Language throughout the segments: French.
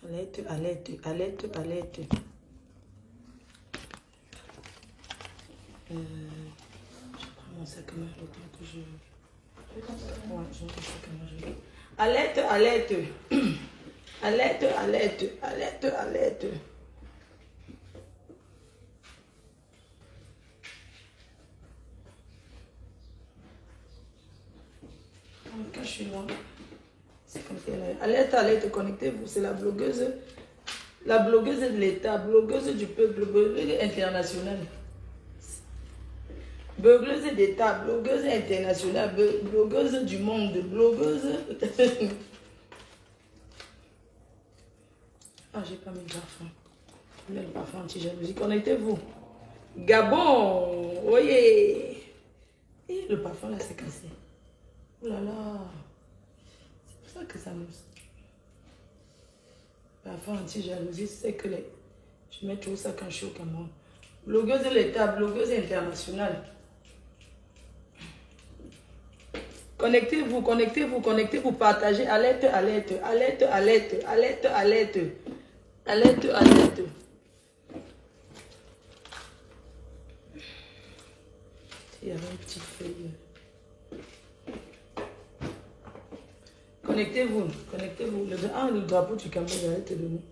Alerte, alerte, alerte, alerte. Je prends mon sac à main le temps que je... Ouais, je prends mon sac à main. Alerte, alerte. Alerte, alerte, alerte, alerte. Quand je suis là, c'est comme ça. Alerte, alerte, connectez-vous. C'est la blogueuse de l'État, blogueuse du peuple, blogueuse internationale. Blogueuse d'État, blogueuse internationale, blogueuse du monde, blogueuse... Ah, j'ai pas mis de parfum. Je mets le parfum anti-jalousie. Connectez-vous. Gabon, voyez. Et le parfum là, c'est cassé. Oh là là. C'est pour ça que ça me... Parfum anti-jalousie, c'est que les... Je mets toujours ça quand je suis au Cameroun. Blogueuse de l'État, blogueuse internationale. Connectez-vous, connectez-vous, connectez-vous, partagez. Alerte, alerte, alerte, alerte, alerte, alerte. Alerte, alerte. Il y avait une petite feuille. Connectez-vous, connectez-vous. Le drapeau du Cameroun, j'allais te donner.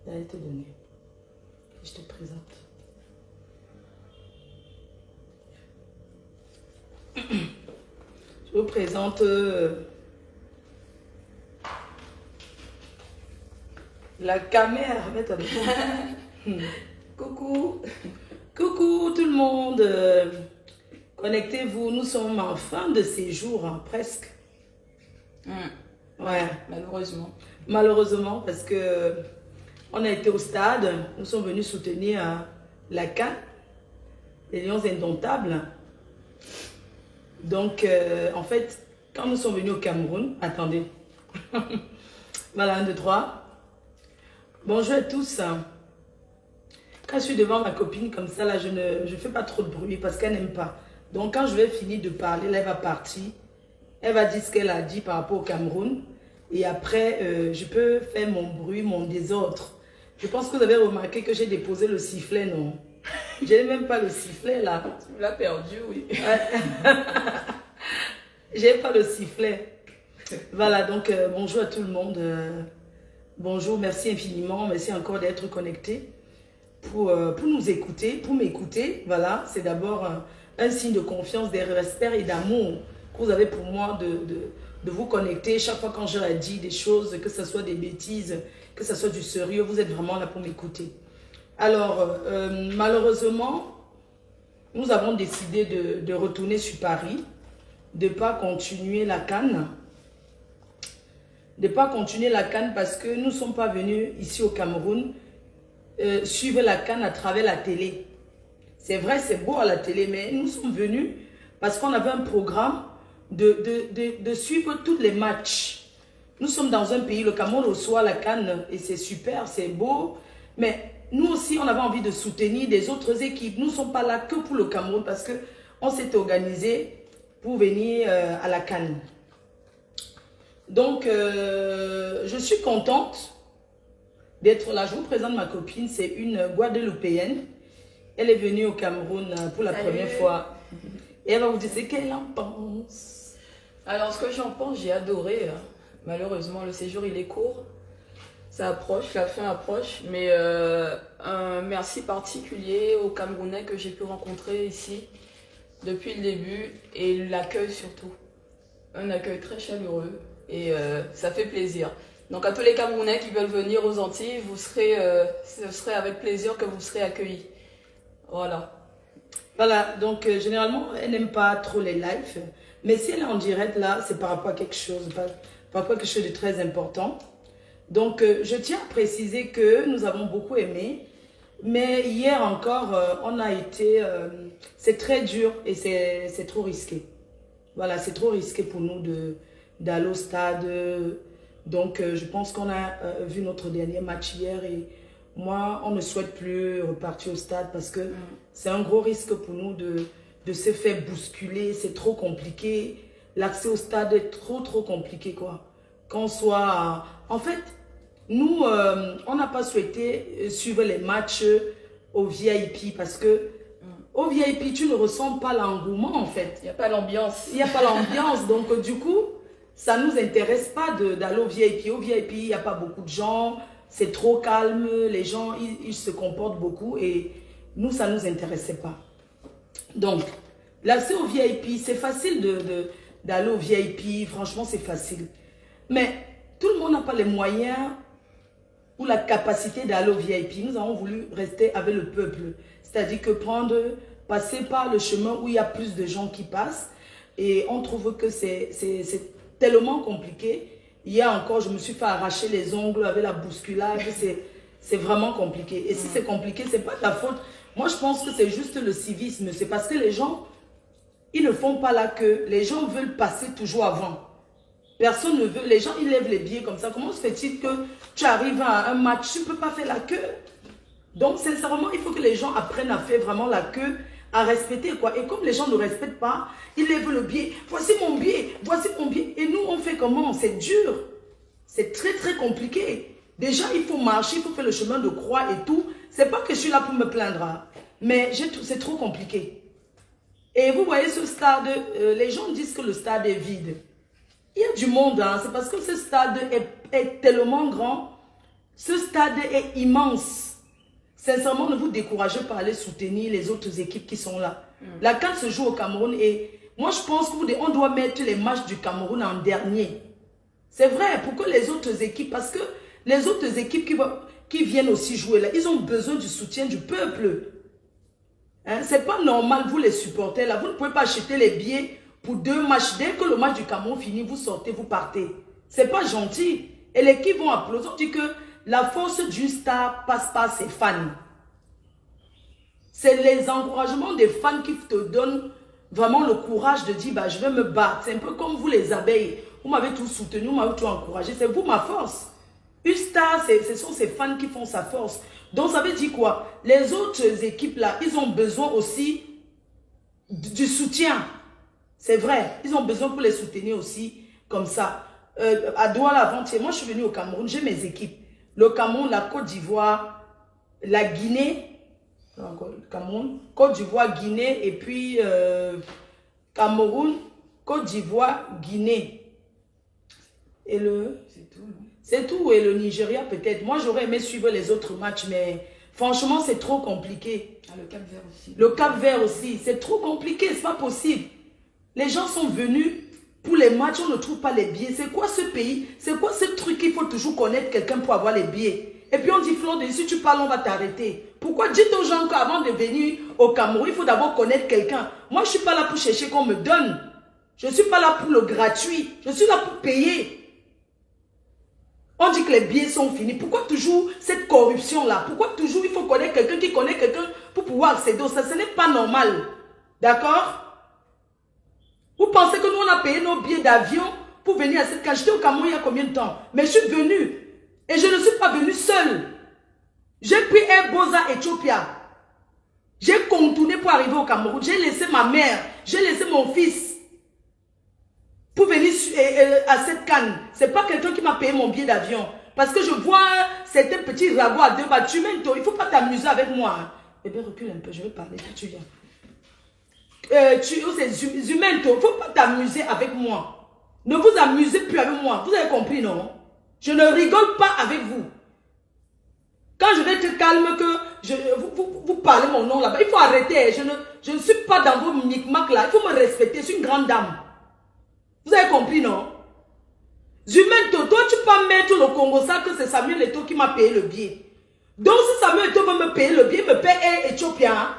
J'allais te donner. Je te présente. Je vous présente la caméra. Coucou. Coucou tout le monde. Connectez-vous. Nous sommes en fin de séjour, hein, presque. Ouais. Malheureusement. Malheureusement, parce que on a été au stade. Nous sommes venus soutenir la CAN, les Lions Indomptables. Donc, en fait, quand nous sommes venus au Cameroun, attendez. Voilà, 1, 2, 3. Bonjour à tous. Quand je suis devant ma copine comme ça, là, je ne fais pas trop de bruit parce qu'elle n'aime pas. Donc, quand je vais finir de parler, là, elle va partir. Elle va dire ce qu'elle a dit par rapport au Cameroun. Et après, je peux faire mon bruit, mon désordre. Je pense que vous avez remarqué que j'ai déposé le sifflet, non? Je n'ai même pas le sifflet, là. Tu l'as perdu, oui. J'ai pas le sifflet. Voilà, donc bonjour à tout le monde. Bonjour, merci infiniment. Merci encore d'être connecté pour nous écouter, pour m'écouter. Voilà, c'est d'abord un signe de confiance, de respect et d'amour que vous avez pour moi de vous connecter. Chaque fois quand je dis des choses, que ce soit des bêtises, que ce soit du sérieux, vous êtes vraiment là pour m'écouter. Alors, malheureusement, nous avons décidé de retourner sur Paris, de ne pas continuer la CAN. De ne pas continuer la CAN parce que nous ne sommes pas venus ici au Cameroun suivre la CAN à travers la télé. C'est vrai, c'est beau à la télé, mais nous sommes venus parce qu'on avait un programme de suivre tous les matchs. Nous sommes dans un pays, le Cameroun reçoit la CAN et c'est super, c'est beau, mais nous aussi, on avait envie de soutenir des autres équipes. Nous ne sommes pas là que pour le Cameroun parce qu'on s'est organisé pour venir à la CAN. Donc, je suis contente d'être là. Je vous présente ma copine, c'est une Guadeloupéenne. Elle est venue au Cameroun pour la première fois. Et elle va vous dire ce qu'elle en pense. Alors, ce que j'en pense, j'ai adoré. Malheureusement, le séjour, il est court. Ça approche, la fin approche. Mais un merci particulier aux Camerounais que j'ai pu rencontrer ici depuis le début. Et l'accueil surtout. Un accueil très chaleureux. Et ça fait plaisir. Donc à tous les Camerounais qui veulent venir aux Antilles, ce serait avec plaisir que vous serez accueillis. Voilà. Voilà, donc généralement, elle n'aime pas trop les lives. Mais si elle est en direct là, c'est par rapport à quelque chose, par rapport à quelque chose de très important. Donc je tiens à préciser que nous avons beaucoup aimé. Mais hier encore, on a été... c'est très dur et c'est trop risqué. Voilà, c'est trop risqué pour nous d'aller au stade. Donc, je pense qu'on a vu notre dernier match hier et moi, on ne souhaite plus repartir au stade parce que c'est un gros risque pour nous de se faire bousculer. C'est trop compliqué. L'accès au stade est trop compliqué, quoi. Qu'on soit En fait, nous, on n'a pas souhaité suivre les matchs au VIP parce que au VIP, tu ne ressens pas l'engouement en fait. Il n'y a pas l'ambiance. Il n'y a pas l'ambiance. Donc, du coup, ça ne nous intéresse pas d'aller au VIP. Au VIP, il n'y a pas beaucoup de gens. C'est trop calme. Les gens, ils se comportent beaucoup. Et nous, ça ne nous intéressait pas. Donc, l'accès au VIP, c'est facile d'aller au VIP. Franchement, c'est facile. Mais tout le monde n'a pas les moyens ou la capacité d'aller au VIP. Nous avons voulu rester avec le peuple. C'est-à-dire que passer par le chemin où il y a plus de gens qui passent. Et on trouve que c'est tellement compliqué. Hier encore, je me suis fait arracher les ongles avec la bousculade. C'est vraiment compliqué. Et si c'est compliqué, ce n'est pas ta faute. Moi, je pense que c'est juste le civisme. C'est parce que les gens, ils ne font pas la queue. Les gens veulent passer toujours avant. Personne ne veut. Les gens, ils lèvent les billets comme ça. Comment se fait-il que tu arrives à un match, tu ne peux pas faire la queue? Donc, sincèrement, il faut que les gens apprennent à faire vraiment la queue, à respecter quoi. Et comme les gens ne respectent pas, ils lèvent le billet. Voici mon billet, voici mon billet. Et nous, on fait comment? C'est dur. C'est très, très compliqué. Déjà, il faut marcher, il faut faire le chemin de croix et tout. C'est pas que je suis là pour me plaindre. Hein. Mais c'est trop compliqué. Et vous voyez ce stade, les gens disent que le stade est vide. Il y a du monde, hein. C'est parce que ce stade est tellement grand. Ce stade est immense. Sincèrement, ne vous découragez pas à aller soutenir les autres équipes qui sont là. La CAN se joue au Cameroun et moi, je pense qu'on doit mettre les matchs du Cameroun en dernier. C'est vrai, pour que les autres équipes, parce que les autres équipes qui viennent aussi jouer là, ils ont besoin du soutien du peuple. Hein? C'est pas normal, vous les supporters là, vous ne pouvez pas acheter les billets pour 2 matchs. Dès que le match du Cameroun finit, vous sortez, vous partez. C'est pas gentil. Et l'équipe vont applaudir. On dit que la force d'une star passe par ses fans. C'est les encouragements des fans qui te donnent vraiment le courage de dire bah, je vais me battre. C'est un peu comme vous les abeilles. Vous m'avez tout soutenu, vous m'avez tout encouragé. C'est vous ma force. Une star, ce sont ces fans qui font sa force. Donc ça veut dire quoi? Les autres équipes là, ils ont besoin aussi du soutien. C'est vrai. Ils ont besoin pour les soutenir aussi comme ça. À Douala avant-hier, moi je suis venue au Cameroun, j'ai mes équipes. Le Cameroun, la Côte d'Ivoire, la Guinée, Cameroun, Côte d'Ivoire, Guinée, et puis Cameroun, Côte d'Ivoire, Guinée. Et le... C'est tout, non? C'est tout, et le Nigeria peut-être. Moi, j'aurais aimé suivre les autres matchs, mais franchement, c'est trop compliqué. Ah, le Cap-Vert aussi. Le Cap-Vert aussi, c'est trop compliqué, c'est pas possible. Les gens sont venus pour les matchs, on ne trouve pas les billets. C'est quoi ce pays? C'est quoi ce truc qu'il faut toujours connaître quelqu'un pour avoir les billets? Et puis on dit, Flore, si tu parles, on va t'arrêter. Pourquoi? Dites aux gens qu'avant de venir au Cameroun, il faut d'abord connaître quelqu'un. Moi, je ne suis pas là pour chercher qu'on me donne. Je ne suis pas là pour le gratuit. Je suis là pour payer. On dit que les billets sont finis. Pourquoi toujours cette corruption-là? Pourquoi toujours il faut connaître quelqu'un qui connaît quelqu'un pour pouvoir accéder au ça? Ce n'est pas normal. D'accord? Vous pensez que nous, on a payé nos billets d'avion pour venir à cette cage? J'étais au Cameroun il y a combien de temps? Mais je suis venue. Et je ne suis pas venue seule. J'ai pris Air Boza Ethiopia. J'ai contourné pour arriver au Cameroun. J'ai laissé ma mère. J'ai laissé mon fils. Pour venir à cette canne. Ce n'est pas quelqu'un qui m'a payé mon billet d'avion. Parce que je vois certains petits ragots à 2 bahts. Il ne faut pas t'amuser avec moi. Hein. Eh bien, recule un peu. Je vais parler. Tu viens. C'est humain, il ne faut pas t'amuser avec moi. Ne vous amusez plus avec moi. Vous avez compris, non? Je ne rigole pas avec vous. Quand je vais être calme, que vous parlez mon nom là-bas, il faut arrêter. Je ne suis pas dans vos micmacs là. Il faut me respecter. Je suis une grande dame. Vous avez compris, non? Zumento, toi, tu peux mettre le Congo ça que c'est Samuel Eto'o qui m'a payé le billet. Donc, si Samuel Eto'o veut me payer le billet, il me paye Air Ethiopia. Hein?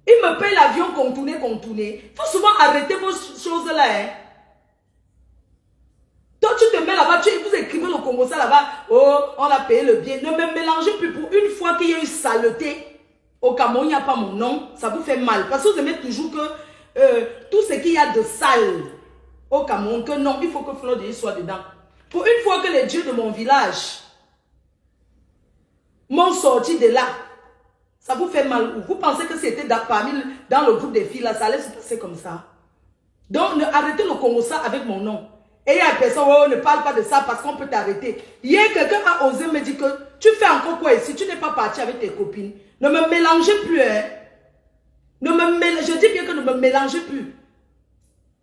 Il me paye l'avion contourné. Il faut souvent arrêter vos choses-là. Hein? Toi, tu te mets là-bas, vous écrivez le Congo ça là-bas. Oh, on a payé le billet. Ne me mélangez plus pour une fois qu'il y a eu saleté. Au Cameroun, il n'y a pas mon nom. Ça vous fait mal. Parce que vous aimez toujours que tout ce qu'il y a de sale au Cameroun, que non, il faut que Flore soit dedans. Pour une fois que les dieux de mon village m'ont sorti de là, ça vous fait mal. Vous pensez que c'était dans le groupe des filles là, ça allait se passer comme ça. Donc, arrêtez le Congo ça avec mon nom. Et il y a personne, oh, ne parle pas de ça parce qu'on peut t'arrêter. Hier, quelqu'un a osé me dire que tu fais encore quoi ici? Tu n'es pas parti avec tes copines. Ne me mélangez plus, hein. Je dis bien que ne me mélangez plus.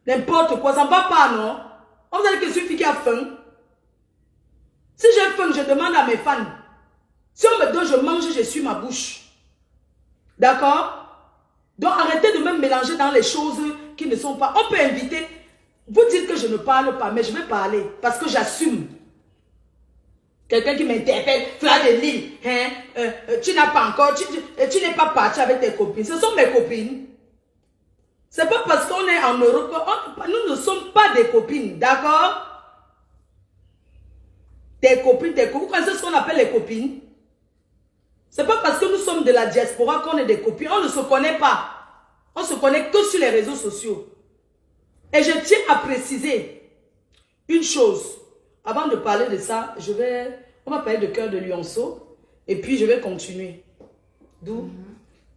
N'importe quoi, ça ne va pas, non? On vous a dit que je suis une fille qui a faim. Si j'ai faim, je demande à mes fans. Si on me donne, je mange, je suis ma bouche. D'accord? Donc arrêtez de me mélanger dans les choses qui ne sont pas. On peut inviter. Vous dites que je ne parle pas, mais je vais parler parce que j'assume. Quelqu'un qui m'interpelle, Fleur de Lille, hein, tu n'as pas encore, tu n'es pas parti avec tes copines. Ce sont mes copines. C'est pas parce qu'on est en Europe, nous ne sommes pas des copines, d'accord? Tes copines, vous connaissez ce qu'on appelle les copines? C'est pas parce que nous sommes de la diaspora qu'on est des copines, on ne se connaît pas. On se connaît que sur les réseaux sociaux. Et je tiens à préciser une chose. Avant de parler de ça, on va parler de Cœur de Lionceau. Et puis, je vais continuer. D'où?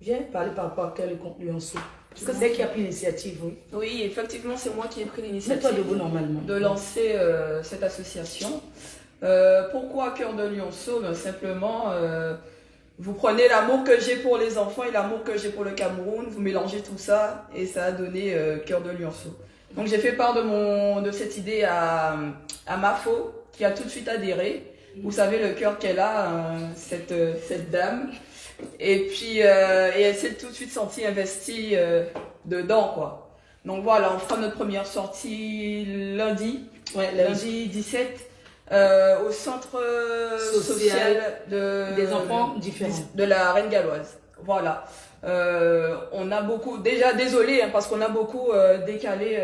Viens parler par rapport à Cœur de Lionceau. Parce que c'est qui a pris l'initiative, oui. Oui, effectivement, c'est moi qui ai pris l'initiative. Mets-toi debout normalement. De lancer cette association. Pourquoi Cœur de Lionceau? Simplement, vous prenez l'amour que j'ai pour les enfants et l'amour que j'ai pour le Cameroun, vous mélangez tout ça et ça a donné Cœur de Lionceau. Donc j'ai fait part de cette idée à Mafo, qui a tout de suite adhéré. Vous savez le cœur qu'elle a, cette dame. Et puis elle s'est tout de suite sentie investie dedans, quoi. Donc voilà, on fera notre première sortie lundi, lundi 17, au centre social des enfants différents de la Reine Galloise. Voilà. On a beaucoup, déjà désolé hein, parce qu'on a beaucoup décalé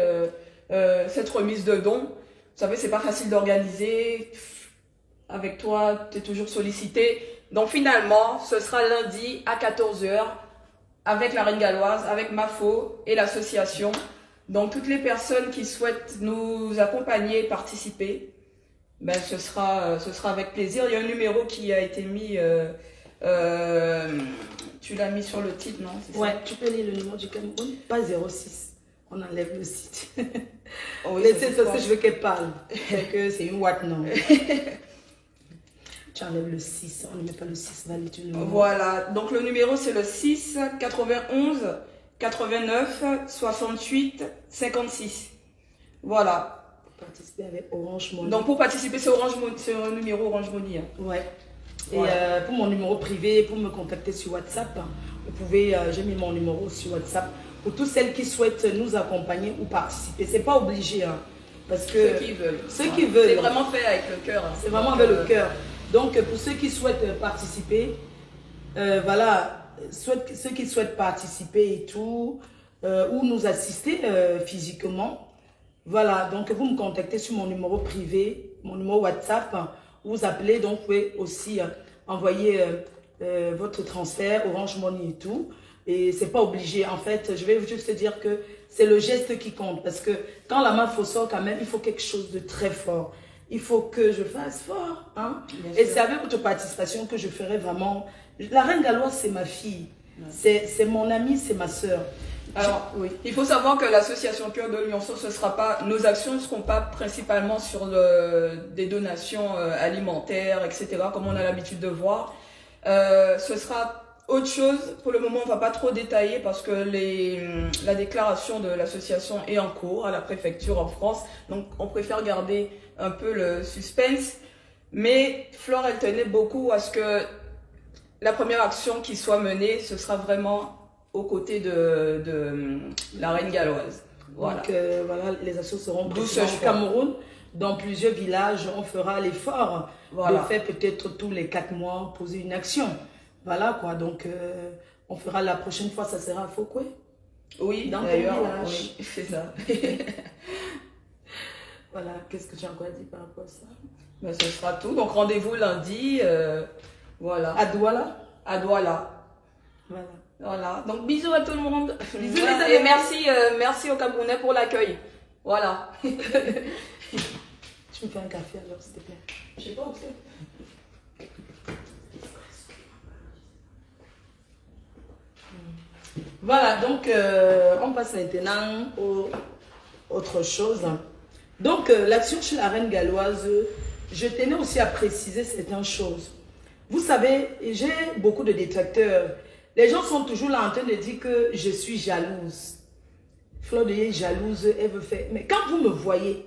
cette remise de dons. Vous savez, c'est pas facile d'organiser. Avec toi, tu es toujours sollicité. Donc finalement, ce sera lundi à 14 h avec la Reine Galloise, avec Mafo et l'association. Donc toutes les personnes qui souhaitent nous accompagner, participer, ben, ce sera avec plaisir. Il y a un numéro qui a été mis... tu l'as mis sur le titre, non? Ouais, tu peux lire le numéro du Cameroun, pas 06. On enlève le site. Oh oui, c'est ça que je veux qu'elle parle. C'est une ouate, non. Tu enlèves le 6, on ne met pas le 6, va lire le numéro. Voilà, donc le numéro c'est le 6 91 89 68 56. Voilà. Pour participer avec Orange Money. Donc pour participer, c'est un numéro Orange Money. Hein. Ouais. Et voilà. Pour mon numéro privé, pour me contacter sur WhatsApp, vous pouvez, j'ai mis mon numéro sur WhatsApp. Pour toutes celles qui souhaitent nous accompagner ou participer, c'est pas obligé. Hein, parce que ceux qui veulent. Ceux qui veulent. C'est vraiment fait avec le cœur. Hein. C'est vraiment avec le cœur. Donc pour ceux qui souhaitent participer, voilà, ceux qui souhaitent participer et tout, ou nous assister physiquement, voilà, donc vous me contactez sur mon numéro privé, mon numéro WhatsApp, vous appelez, donc vous pouvez aussi envoyer votre transfert, Orange Money et tout. Et c'est pas obligé, en fait, je vais juste dire que c'est le geste qui compte. Parce que quand la main faut sort, quand même, il faut quelque chose de très fort. Il faut que je fasse fort. Hein? Et c'est avec votre participation que je ferai vraiment... La Reine Galloise, c'est ma fille. Ouais. C'est mon amie, c'est ma soeur. Alors, oui. Il faut savoir que l'association Cœur de Lionceau, ce sera pas, nos actions ne seront pas principalement sur des donations alimentaires, etc., comme on a l'habitude de voir. Ce sera autre chose. Pour le moment, on va pas trop détailler parce que la déclaration de l'association est en cours à la préfecture en France. Donc, on préfère garder un peu le suspense. Mais Flore, elle tenait beaucoup à ce que la première action qui soit menée, ce sera vraiment aux côtés de la Reine Galloise. Voilà. Donc, voilà, les assos seront présents au Cameroun. Dans plusieurs villages, on fera l'effort de faire peut-être tous les 4 mois poser une action. Voilà quoi, donc on fera la prochaine fois, ça sera à Fokwe. Oui, dans ton village. Oui, c'est ça. Voilà, qu'est-ce que tu as encore dit par rapport à ça? Ben, ce sera tout, donc rendez-vous lundi, voilà. À Douala? À Douala. Voilà. Voilà, donc bisous à tout le monde. Bisous voilà. Et merci aux Camerounais pour l'accueil. Voilà. Tu me fais un café alors, s'il te plaît? Je sais pas où c'est. Voilà, donc on passe maintenant aux autre chose. Donc, l'action chez la reine galloise, je tenais aussi à préciser certaines choses. Vous savez, j'ai beaucoup de détracteurs. Les gens sont toujours là en train de dire que je suis jalouse. Fleur de Lys est jalouse, elle veut faire... Mais quand vous me voyez,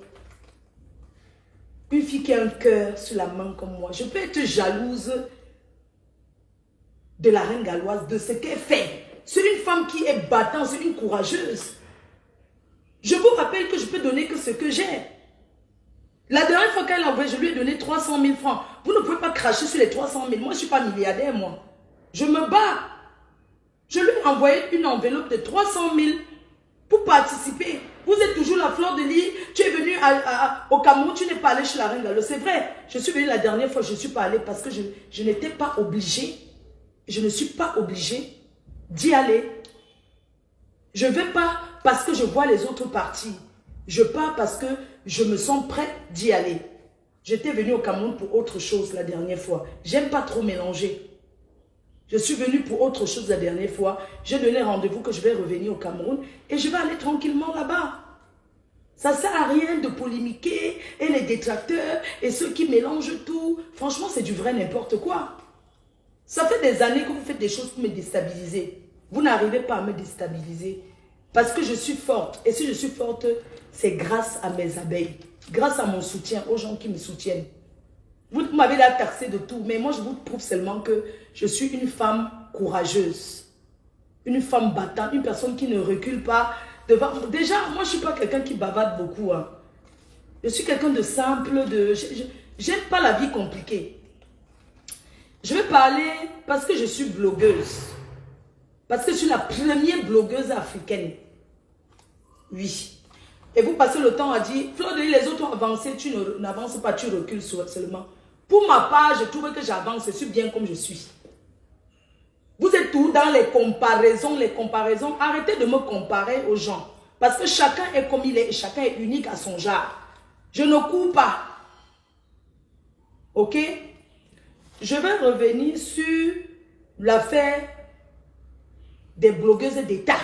une fille qui a un cœur sur la main comme moi, je peux être jalouse de la reine galloise, de ce qu'elle fait. C'est une femme qui est battante, c'est une courageuse. Je vous rappelle que je peux donner que ce que j'ai. La dernière fois qu'elle a envoyé, je lui ai donné 300 000 francs. Vous ne pouvez pas cracher sur les 300 000. Moi, je ne suis pas milliardaire, moi. Je me bats. Je lui ai envoyé une enveloppe de 300 000 pour participer. Vous êtes toujours la Fleur de Lys. Tu es venu au Cameroun, tu n'es pas allé chez la reine galloise. C'est vrai, je suis venue la dernière fois, je ne suis pas allée parce que je n'étais pas obligée. Je ne suis pas obligée d'y aller. Je ne vais pas parce que je vois les autres partir. Je pars parce que je me sens prête d'y aller. J'étais venue au Cameroun pour autre chose la dernière fois. J'aime pas trop mélanger. Je suis venue pour autre chose la dernière fois. J'ai donné rendez-vous que je vais revenir au Cameroun et je vais aller tranquillement là-bas. Ça ne sert à rien de polémiquer et les détracteurs et ceux qui mélangent tout. Franchement, c'est du vrai n'importe quoi. Ça fait des années que vous faites des choses pour me déstabiliser. Vous n'arrivez pas à me déstabiliser. Parce que je suis forte. Et si je suis forte, c'est grâce à mes abeilles. Grâce à mon soutien, aux gens qui me soutiennent. Vous m'avez là taxé de tout. Mais moi, je vous prouve seulement que je suis une femme courageuse. Une femme battante. Une personne qui ne recule pas devant. Déjà, moi, je ne suis pas quelqu'un qui bavarde beaucoup. Hein. Je suis quelqu'un de simple. J'aime pas la vie compliquée. Je vais parler parce que je suis blogueuse. Parce que je suis la première blogueuse africaine. Oui. Et vous passez le temps à dire, Fleur de Lys, les autres ont avancé, tu n'avances pas, tu recules seulement. Pour ma part, je trouve que j'avance, je suis bien comme je suis. Vous êtes tous dans les comparaisons. Arrêtez de me comparer aux gens. Parce que chacun est comme il est et chacun est unique à son genre. Je ne cours pas. Ok? Je vais revenir sur l'affaire des blogueuses d'État.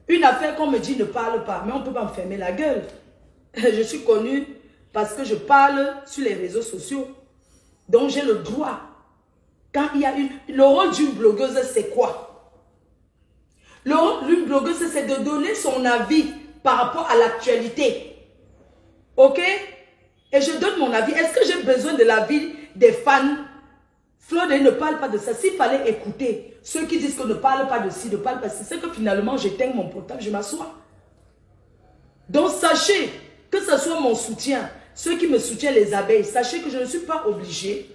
Une affaire qu'on me dit ne parle pas, mais on ne peut pas me fermer la gueule. Je suis connue parce que je parle sur les réseaux sociaux. Donc j'ai le droit. Quand il y a le rôle d'une blogueuse, c'est quoi? Le rôle d'une blogueuse, c'est de donner son avis par rapport à l'actualité. Ok? Et je donne mon avis. Est-ce que j'ai besoin de l'avis des fans? Fleur de Lys ne parle pas de ça. S'il fallait écouter ceux qui disent qu'on ne parle pas de ci, ne parle pas de ça, c'est que finalement, j'éteins mon portable, je m'assois. Donc, sachez que ce soit mon soutien, ceux qui me soutiennent les abeilles, sachez que je ne suis pas obligée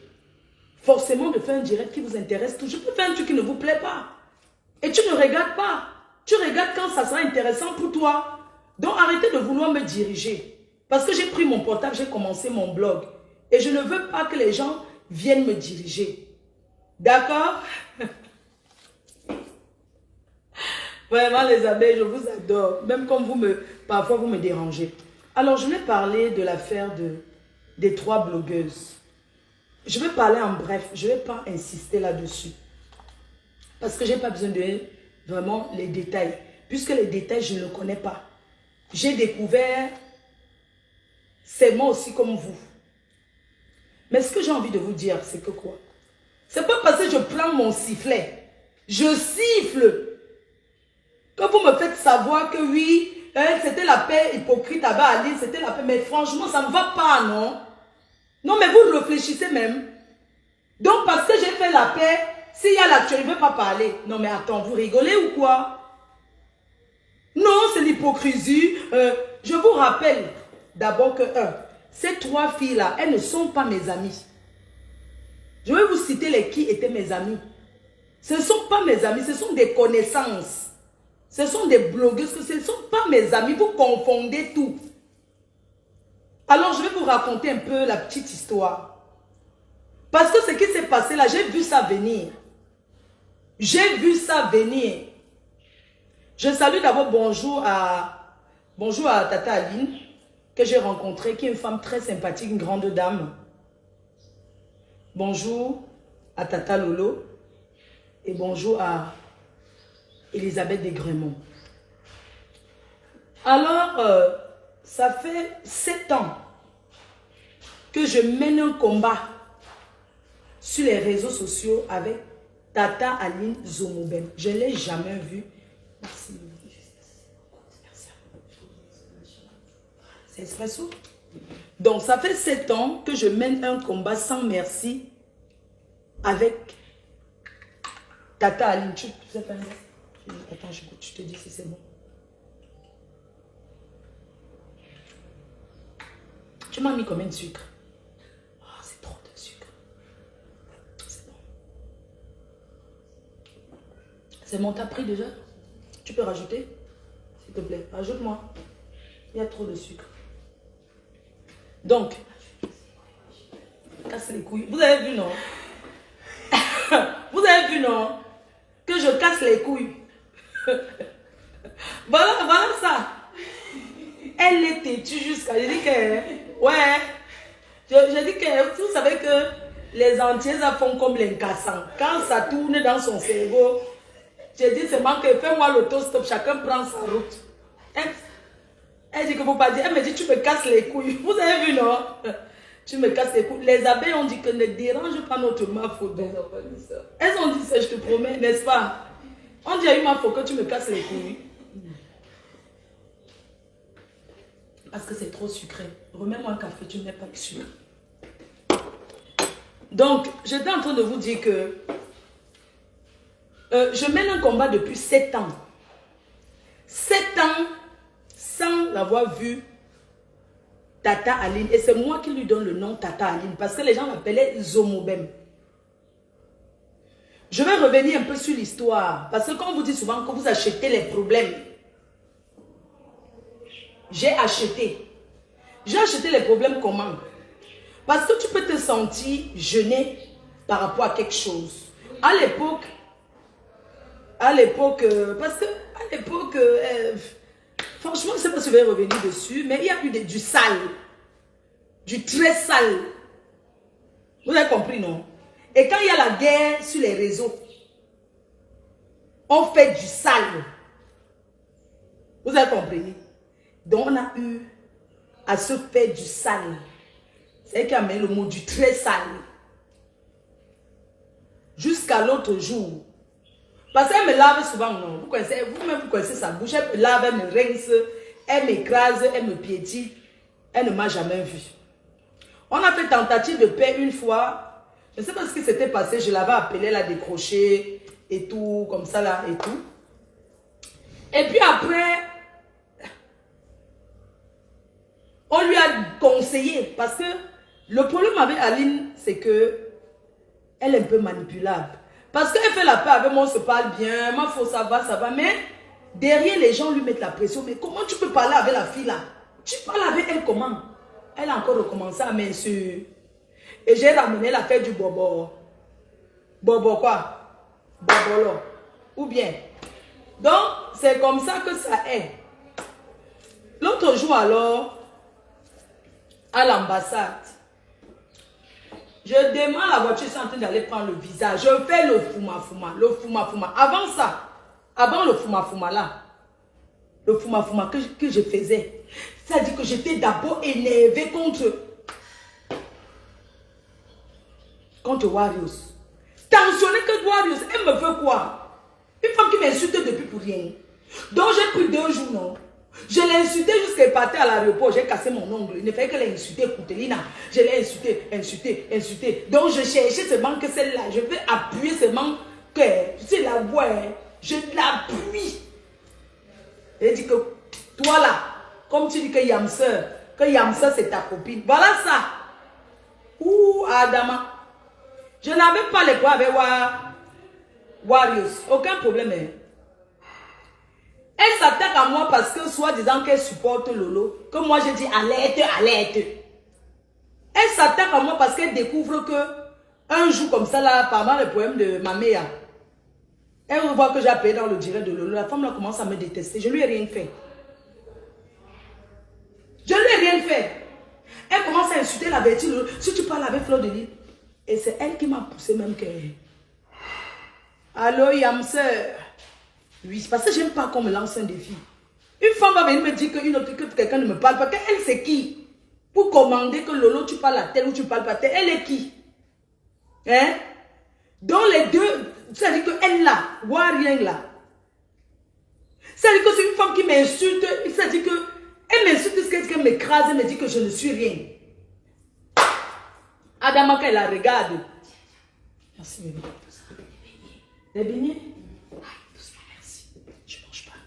forcément de faire un direct qui vous intéresse tout. Je peux faire un truc qui ne vous plaît pas. Et tu ne regardes pas. Tu regardes quand ça sera intéressant pour toi. Donc, arrêtez de vouloir me diriger. Parce que j'ai pris mon portable, j'ai commencé mon blog. Et je ne veux pas que les gens viennent me diriger. D'accord? Vraiment, les abeilles, je vous adore. Même comme parfois vous me dérangez. Alors, je vais parler de l'affaire des 3 blogueuses. Je vais parler en bref. Je ne vais pas insister là-dessus. Parce que je n'ai pas besoin de vraiment les détails. Puisque les détails, je ne le connais pas. J'ai découvert, c'est moi aussi comme vous. Mais ce que j'ai envie de vous dire, c'est que quoi? C'est pas parce que je prends mon sifflet. Je siffle. Que vous me faites savoir que oui, c'était la paix hypocrite à Bali, c'était la paix. Mais franchement, ça ne va pas, non? Non, mais vous réfléchissez même. Donc, parce que j'ai fait la paix, s'il y a l'actualité, je ne vais pas parler. Non, mais attends, vous rigolez ou quoi? Non, c'est l'hypocrisie. Je vous rappelle d'abord que, ces 3 filles-là, elles ne sont pas mes amies. Je vais vous citer les qui étaient mes amis. Ce ne sont pas mes amis, ce sont des connaissances. Ce sont des blogueuses, ce ne sont pas mes amis. Vous confondez tout. Alors, je vais vous raconter un peu la petite histoire. Parce que ce qui s'est passé là, j'ai vu ça venir. J'ai vu ça venir. Je salue d'abord bonjour à Tata Aline, que j'ai rencontrée, qui est une femme très sympathique, une grande dame. Bonjour à Tata Lolo et bonjour à Elisabeth Desgrémont. Alors, Ça fait 7 ans que je mène un combat sur les réseaux sociaux avec Tata Aline Zomobem. Je ne l'ai jamais vue. Merci. C'est espresso. Donc, ça fait 7 ans que je mène un combat sans merci avec Tata Aline. Tu sais pas, attends, je te dis si c'est bon. Tu m'as mis combien de sucre? Oh, c'est trop de sucre. C'est bon. C'est bon, t'as pris déjà? Tu peux rajouter? S'il te plaît, rajoute-moi. Il y a trop de sucre. Donc, casse les couilles. Vous avez vu, non? Vous avez vu, non? Que je casse les couilles. Voilà ça. Elle est têtue jusqu'à... Je dis que... Ouais. Je dis que... Vous savez que les entiers font comme les cassants. Quand ça tourne dans son cerveau, je dis seulement que fais-moi l'autostop, chacun prend sa route. Elle dit que vous pas dire. Elle me dit tu me casses les couilles. Vous avez vu, non? Tu me casses les couilles. Les abeilles ont dit que ne dérange pas notre mafo. Elles ont pas dit ça. Elles ont dit ça, je te promets, n'est-ce pas? On dit à une mafo que tu me casses les couilles. Parce que c'est trop sucré. Remets-moi un café, tu n'es pas de sucre. Donc, j'étais en train de vous dire que je mène un combat depuis 7 ans. 7 ans sans l'avoir vu Tata Aline. Et c'est moi qui lui donne le nom Tata Aline. Parce que les gens l'appelaient Zomobem. Je vais revenir un peu sur l'histoire. Parce que quand on vous dit souvent que vous achetez les problèmes, j'ai acheté. J'ai acheté les problèmes comment? Parce que tu peux te sentir gêné par rapport à quelque chose. À l'époque, parce que à l'époque, franchement, je ne sais pas si je vais revenir dessus, mais il y a eu du sale. Du très sale. Vous avez compris, non? Et quand il y a la guerre sur les réseaux, on fait du sale. Vous avez compris? Donc, on a eu à se faire du sale. C'est qui a mis le mot du très sale. Jusqu'à l'autre jour. Parce qu'elle me lave souvent, non? Vous-même, vous connaissez sa bouche. Elle me lave, elle me rince, elle m'écrase, elle me piétine. Elle ne m'a jamais vue. On a fait tentative de paix une fois. Je ne sais pas ce qui s'était passé. Je l'avais appelée, elle a décroché et tout, comme ça là et tout. Et puis après... on lui a conseillé, parce que le problème avec Aline, c'est que elle est un peu manipulable. Parce qu'elle fait la paix avec moi, on se parle bien, ma faut ça va, mais derrière les gens lui mettent la pression. Mais comment tu peux parler avec la fille là? Tu parles avec elle comment? Elle a encore recommencé à m'insulter. Et j'ai ramené la fête du bobo. Bobo quoi? Bobolo. Ou bien. Donc, c'est comme ça que ça est. L'autre jour alors, à l'ambassade, je demande la voiture, je suis en train d'aller prendre le visa. Je fais le fuma. Avant ça, avant le fuma là, le fuma que je faisais, c'est-à-dire que j'étais d'abord énervé contre Warriors. Tensionné que Warriors, elle me veut quoi? Une femme qui m'insulte depuis pour rien. Donc j'ai pris 2 jours, non? Je l'ai insulté jusqu'à partir à l'aéroport. J'ai cassé mon ongle. Il ne fallait que l'insulter, Koutelina. Je l'ai insulté. Donc je cherchais seulement que celle-là. Je vais appuyer seulement que, tu sais, la voix, je l'appuie. Elle dit que toi là, comme tu dis que Yamsa c'est ta copine. Voilà ça. Ouh, Adama. Je n'avais pas les points avec Warriors. Aucun problème. Hein. Elle s'attaque à moi parce que, soi-disant qu'elle supporte Lolo, que moi je dis alerte. Elle s'attaque à moi parce qu'elle découvre que un jour comme ça, là, pendant le poème de ma mère, elle voit que j'ai appelé dans le direct de Lolo. La femme là commence à me détester. Je lui ai rien fait. Elle commence à insulter la bêtise. Si tu parles avec Fleur de Lys, et c'est elle qui m'a poussé même que... Allô, Yamseur. Oui, parce que j'aime pas qu'on me lance un défi. Une femme va venir me dire que quelqu'un ne me parle pas. Elle, c'est qui? Pour commander que Lolo, tu parles à tel ou tu parles pas à tel. Elle est qui? Hein? Donc les deux, c'est-à-dire qu'elle là, voit rien là. C'est-à-dire que c'est une femme qui m'insulte. C'est-à-dire qu'elle m'insulte, qu'elle m'écrase, elle me dit que je ne suis rien. Adama, elle la regarde. Merci, bébé. Des beignets? Merci. Je ne mange pas.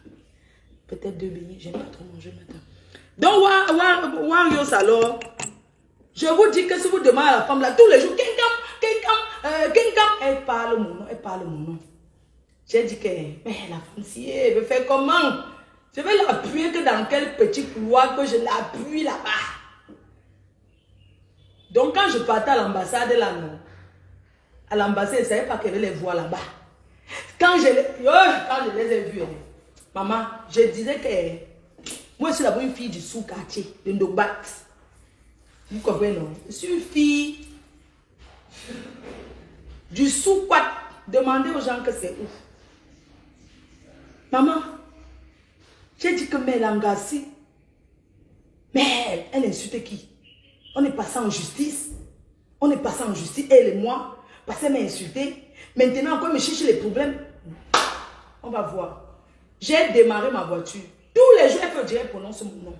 Peut-être 2 beignets. J'aime pas trop manger maintenant. Donc, Warriors alors, je vous dis que si vous demandez à la femme là, tous les jours, elle parle mon nom, elle parle mon nom. J'ai dit que, mais la femme si elle veut faire comment? Je vais l'appuyer que dans quel petit couloir que je l'appuie là-bas. Donc quand je partais à l'ambassade là, non. À l'ambassade, je ne savais pas qu'elle les voir là-bas. Quand je les ai vus, maman, je disais que moi je suis d'abord une fille du sous-quartier, de Ndobat. Vous comprenez, non? Je suis une fille du sous-quat. Demandez aux gens que c'est ouf. Maman, j'ai dit que Mère Langassi, mais elle insulte qui? On est passé en justice. On est passé en justice, elle et moi, parce qu'elle m'a insulté. Maintenant, encore, elle me cherche les problèmes. On va voir. J'ai démarré ma voiture. Tous les jours, elle peut dire, prononce mon nom.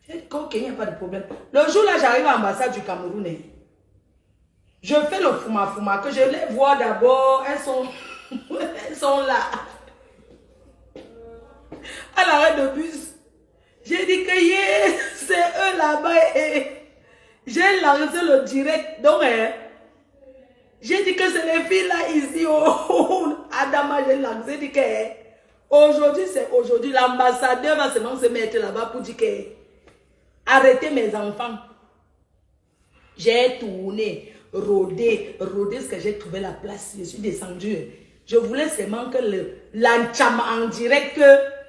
J'ai dit, ok, il n'y a pas de problème. Le jour là, j'arrive à l'ambassade du Cameroun. Je fais le fouma que je les vois d'abord. Elles sont là. À l'arrêt de bus, j'ai dit que c'est eux là-bas et j'ai lancé le direct. Donc, j'ai dit que c'est les filles là ici au Adama, j'ai dit que aujourd'hui, c'est aujourd'hui. L'ambassadeur va seulement se mettre là-bas pour dire que arrêtez mes enfants. J'ai tourné, rodé ce que j'ai trouvé la place. Je suis descendue. Je voulais seulement que l'anchama en direct que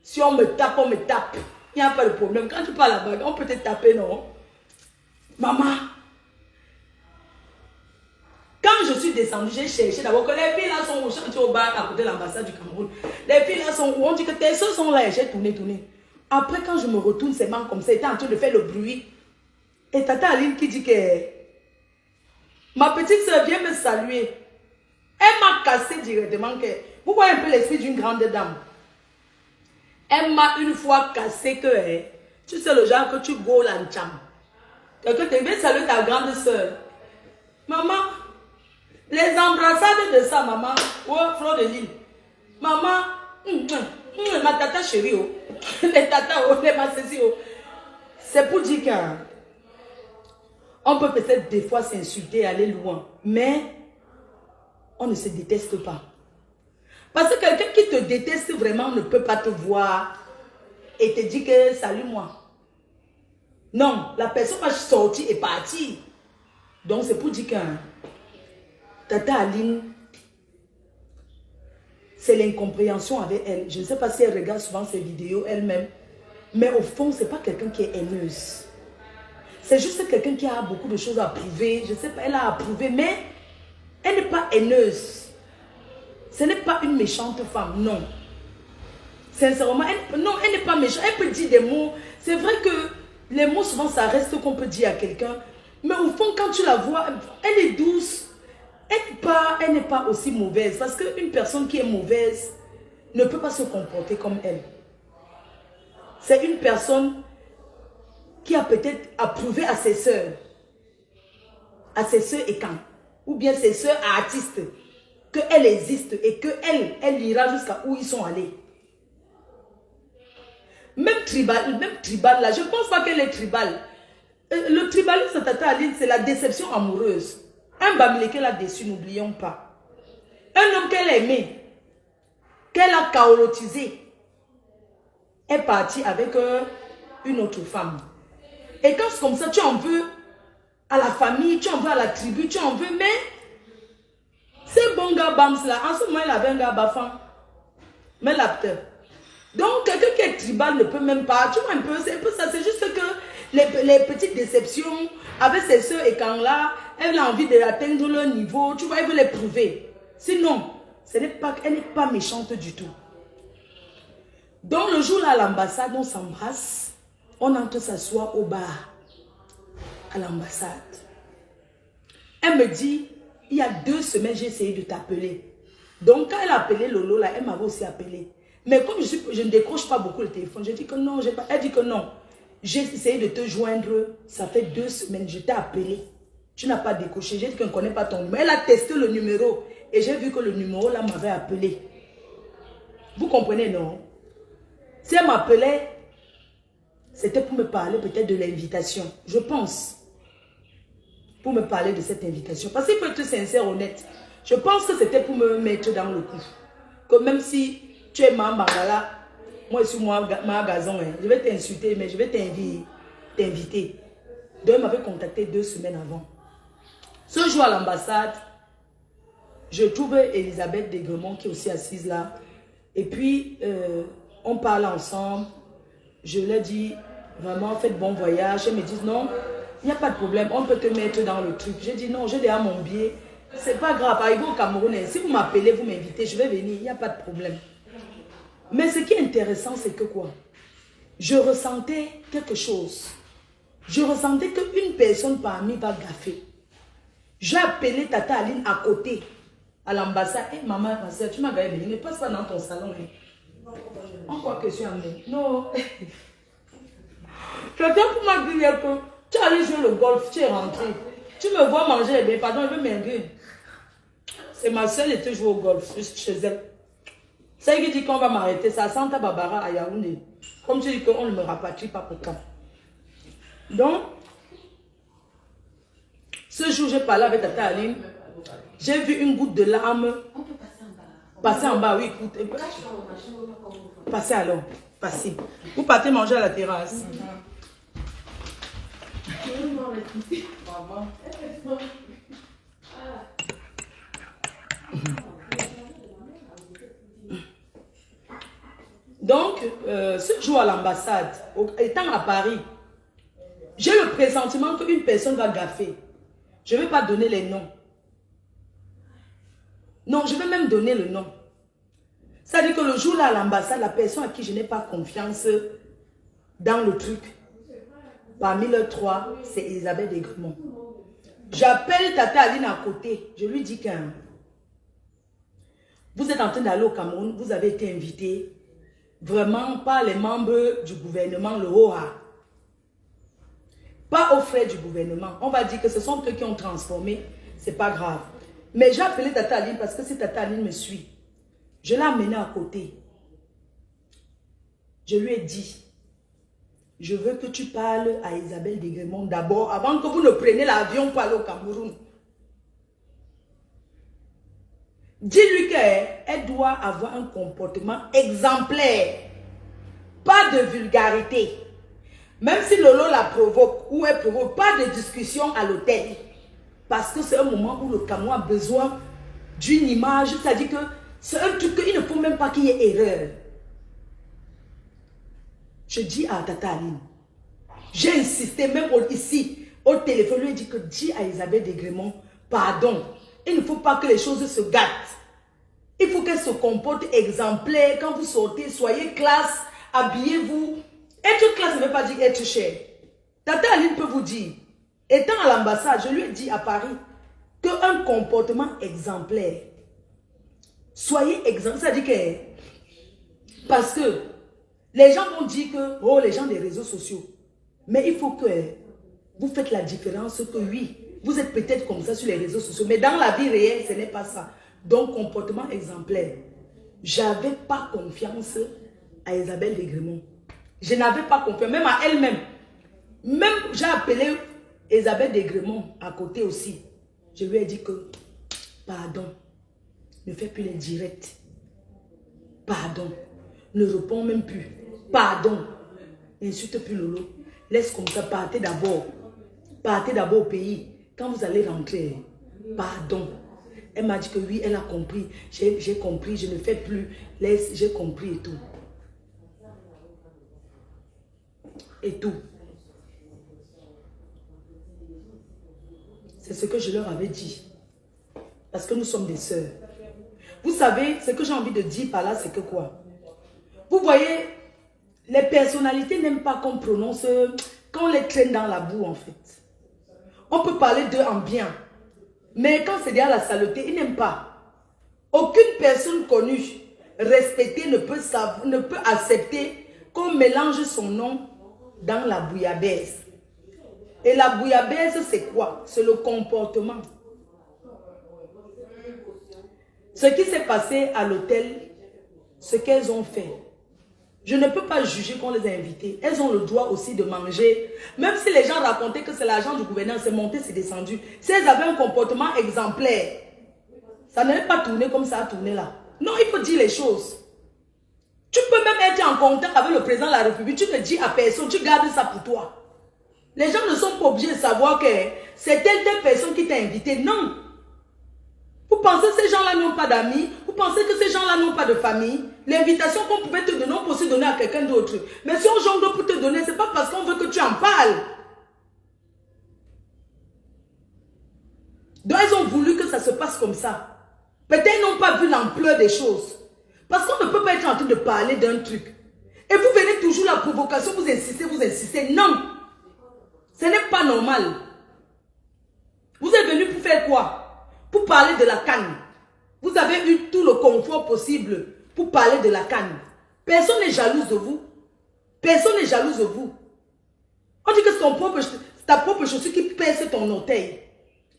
si on me tape, on me tape. Il n'y a pas de problème. Quand tu parles là-bas, on peut te taper, non? Maman. Quand je suis descendue, j'ai cherché d'abord que les filles là sont au chantier au bar à côté de l'ambassade du Cameroun. Les filles là sont où? On dit que tes soeurs sont là et j'ai tourné. Après, quand je me retourne, c'est man comme ça, était en train de faire le bruit. Et Tata Aline qui dit que ma petite soeur vient me saluer. Elle m'a cassé directement que vous voyez un peu l'esprit d'une grande dame. Elle m'a une fois cassé que tu sais le genre que tu go l'ancham. Quelqu'un te vient saluer ta grande soeur. Maman, les embrassades de ça, maman, Fleur de Lille. Maman, ma tata chérie, les tata, les massessi, c'est pour dire qu'on peut peut-être des fois s'insulter, aller loin, mais on ne se déteste pas. Parce que quelqu'un qui te déteste vraiment ne peut pas te voir et te dire que salut moi. Non, la personne va sortir et partir. Donc c'est pour dire que Tata Aline, c'est l'incompréhension avec elle. Je ne sais pas si elle regarde souvent ses vidéos elle-même. Mais au fond, ce n'est pas quelqu'un qui est haineuse. C'est juste quelqu'un qui a beaucoup de choses à prouver. Je ne sais pas, elle a à prouver, mais elle n'est pas haineuse. Ce n'est pas une méchante femme, non. Sincèrement, elle n'est pas méchante. Elle peut dire des mots. C'est vrai que les mots, souvent, ça reste qu'on peut dire à quelqu'un. Mais au fond, quand tu la vois, elle est douce. Elle n'est pas aussi mauvaise. Parce qu'une personne qui est mauvaise ne peut pas se comporter comme elle. C'est une personne qui a peut-être approuvé à ses sœurs. À ses sœurs et quand. Ou bien ses sœurs artistes. Qu'elle existe et qu'elle ira jusqu'à où ils sont allés. Même tribal là, je ne pense pas qu'elle est tribal. Le tribalisme, Tata Aline, c'est la déception amoureuse. Un Bamilé qu'elle a déçu, n'oublions pas. Un homme qu'elle aimait, qu'elle a chaotisé, est parti avec une autre femme. Et quand c'est comme ça, tu en veux à la famille, tu en veux à la tribu, tu en veux, mais c'est bon gars Bams là, en ce moment il avait un gars Bafan, mais l'acteur. Donc quelqu'un qui est tribal ne peut même pas, tu vois un peu ça, c'est juste que les petites déceptions avec ses soeurs et quand là, elle a envie d'atteindre leur niveau, tu vois, elle veut les prouver. Sinon, elle n'est pas méchante du tout. Donc le jour là à l'ambassade, on s'embrasse, on entre s'asseoir au bar à l'ambassade. Elle me dit, il y a 2 semaines, j'ai essayé de t'appeler. Donc quand elle a appelé Lolo là, elle m'avait aussi appelé. Mais comme je ne décroche pas beaucoup le téléphone, j'ai dit que non, elle dit que non. J'ai essayé de te joindre, ça fait 2 semaines, je t'ai appelé. Tu n'as pas décroché, j'ai dit qu'elle ne connaît pas ton numéro. Elle a testé le numéro et j'ai vu que le numéro là m'avait appelé. Vous comprenez, non? Si elle m'appelait, c'était pour me parler peut-être de l'invitation. Je pense. Pour me parler de cette invitation. Parce qu'il faut être sincère, honnête. Je pense que c'était pour me mettre dans le coup. Que même si tu es ma Mangala, moi je suis ma gazon, hein, je vais t'insulter, mais je vais t'inviter. Donc elle m'avait contacté 2 semaines avant. Ce jour à l'ambassade, je trouve Elisabeth Degremont qui est aussi assise là. Et puis, on parle ensemble. Je leur dis, vraiment, faites bon voyage. Elle me dit, non, il n'y a pas de problème, on peut te mettre dans le truc. J'ai dit, non, j'ai déjà mon billet. C'est pas grave, arrivé au Cameroun, si vous m'appelez, vous m'invitez, je vais venir, il n'y a pas de problème. Mais ce qui est intéressant, c'est que quoi? Je ressentais quelque chose. Je ressentais qu'une personne parmi va gaffer. J'ai appelé Tata Aline à côté, à l'ambassade. Hé, maman, ma soeur, tu m'as gagné, ne passe pas dans ton salon. Hein. Encore que je suis amenée. Non. Quelqu'un pour m'a dit que tu es allé jouer le golf, tu es rentré. Tu me vois manger, mais pardon, je veux m'aider. C'est ma soeur qui était jouer au golf, juste chez elle. C'est elle qui dit qu'on va m'arrêter. Ça sent Santa Barbara à Yaoundé. Comme tu dis qu'on ne me rapatrie pas pour quand. Donc, ce jour, j'ai parlé avec Tata Aline. J'ai vu une goutte de larmes. On peut passer en bas. Passer en bas, oui, écoute. Passez alors, passez. Vous partez manger à la terrasse. Donc, ce jour à l'ambassade, étant à Paris, j'ai le pressentiment qu'une personne va gaffer. Je ne vais pas donner les noms. Non, je vais même donner le nom. C'est-à-dire que le jour là à l'ambassade, la personne à qui je n'ai pas confiance dans le truc, parmi les 3, c'est Elisabeth Degremont. J'appelle Tata Aline à côté. Je lui dis que vous êtes en train d'aller au Cameroun, vous avez été invité vraiment par les membres du gouvernement, le OA. Pas aux frais du gouvernement. On va dire que ce sont eux qui ont transformé, c'est pas grave. Mais j'ai appelé Tata Aline parce que si Tata Aline me suit, je l'ai amenée à côté. Je lui ai dit, je veux que tu parles à Isabelle Degremont d'abord, avant que vous ne preniez l'avion pour aller au Cameroun. Dis-lui qu'elle doit avoir un comportement exemplaire. Pas de vulgarité. Même si Lolo la provoque ou elle provoque, pas de discussion à l'hôtel. Parce que c'est un moment où le Cameroun a besoin d'une image. C'est-à-dire que c'est un truc qu'il ne faut même pas qu'il y ait erreur. Je dis à Tata Aline, j'ai insisté même ici au téléphone, lui ai dit que dis à Isabelle Degremont, pardon, il ne faut pas que les choses se gâtent. Il faut qu'elle se comporte exemplaire. Quand vous sortez, soyez classe, habillez-vous. Être classe ne veut pas dire être cher. Tata Aline peut vous dire, étant à l'ambassade, je lui ai dit à Paris, qu'un comportement exemplaire. Soyez exemplaire. C'est-à-dire que, parce que les gens vont dire que, oh, les gens des réseaux sociaux. Mais il faut que vous faites la différence que oui, vous êtes peut-être comme ça sur les réseaux sociaux, mais dans la vie réelle, ce n'est pas ça. Donc, comportement exemplaire. Je n'avais pas confiance à Isabelle Degremont. Je n'avais pas confiance, même à elle-même. Même, j'ai appelé Isabelle Degremont à côté aussi. Je lui ai dit que, pardon, ne fais plus les directs. Pardon, ne réponds même plus. Pardon, n'insulte plus Lolo. Laisse comme ça, partez d'abord. Partez d'abord au pays. Quand vous allez rentrer, pardon. Elle m'a dit que oui, elle a compris. J'ai compris, je ne fais plus. Laisse, j'ai compris et tout. Et tout. C'est ce que je leur avais dit. Parce que nous sommes des sœurs. Vous savez, ce que j'ai envie de dire par là, c'est que quoi? Vous voyez, Les personnalités n'aiment pas qu'on prononce, qu'on les traîne dans la boue en fait. On peut parler d'eux en bien. Mais quand c'est derrière la saleté, ils n'aiment pas. Aucune personne connue, respectée, ne peut accepter qu'on mélange son nom dans la bouillabaisse. Et la bouillabaisse, c'est quoi? C'est le comportement. Ce qui s'est passé à l'hôtel, ce qu'elles ont fait. Je ne peux pas juger qu'on les a invitées. Elles ont le droit aussi de manger. Même si les gens racontaient que c'est l'argent du gouverneur, c'est monté, c'est descendu. Si elles avaient un comportement exemplaire, ça n'allait pas tourner comme ça a tourné là. Non, il faut dire les choses. Tu peux même être en contact avec le président de la République. Tu ne dis à personne, tu gardes ça pour toi. Les gens ne sont pas obligés de savoir que c'est telle personne qui t'a invité. Non. Vous pensez que ces gens-là n'ont pas d'amis? Vous pensez que ces gens-là n'ont pas de famille? L'invitation qu'on pouvait te donner, on peut aussi donner à quelqu'un d'autre. Mais si on jongle pour te donner, ce n'est pas parce qu'on veut que tu en parles. Donc, ils ont voulu que ça se passe comme ça. Peut-être qu'ils n'ont pas vu l'ampleur des choses. Parce qu'on ne peut pas être en train de parler d'un truc. Et vous venez toujours la provocation, vous insistez. Non. Ce n'est pas normal. Vous êtes venu pour faire quoi? Pour parler de la canne. Vous avez eu tout le confort possible pour parler de la canne. Personne n'est jalouse de vous. Personne n'est jalouse de vous. On dit que c'est ta propre chaussure qui pèse ton orteil.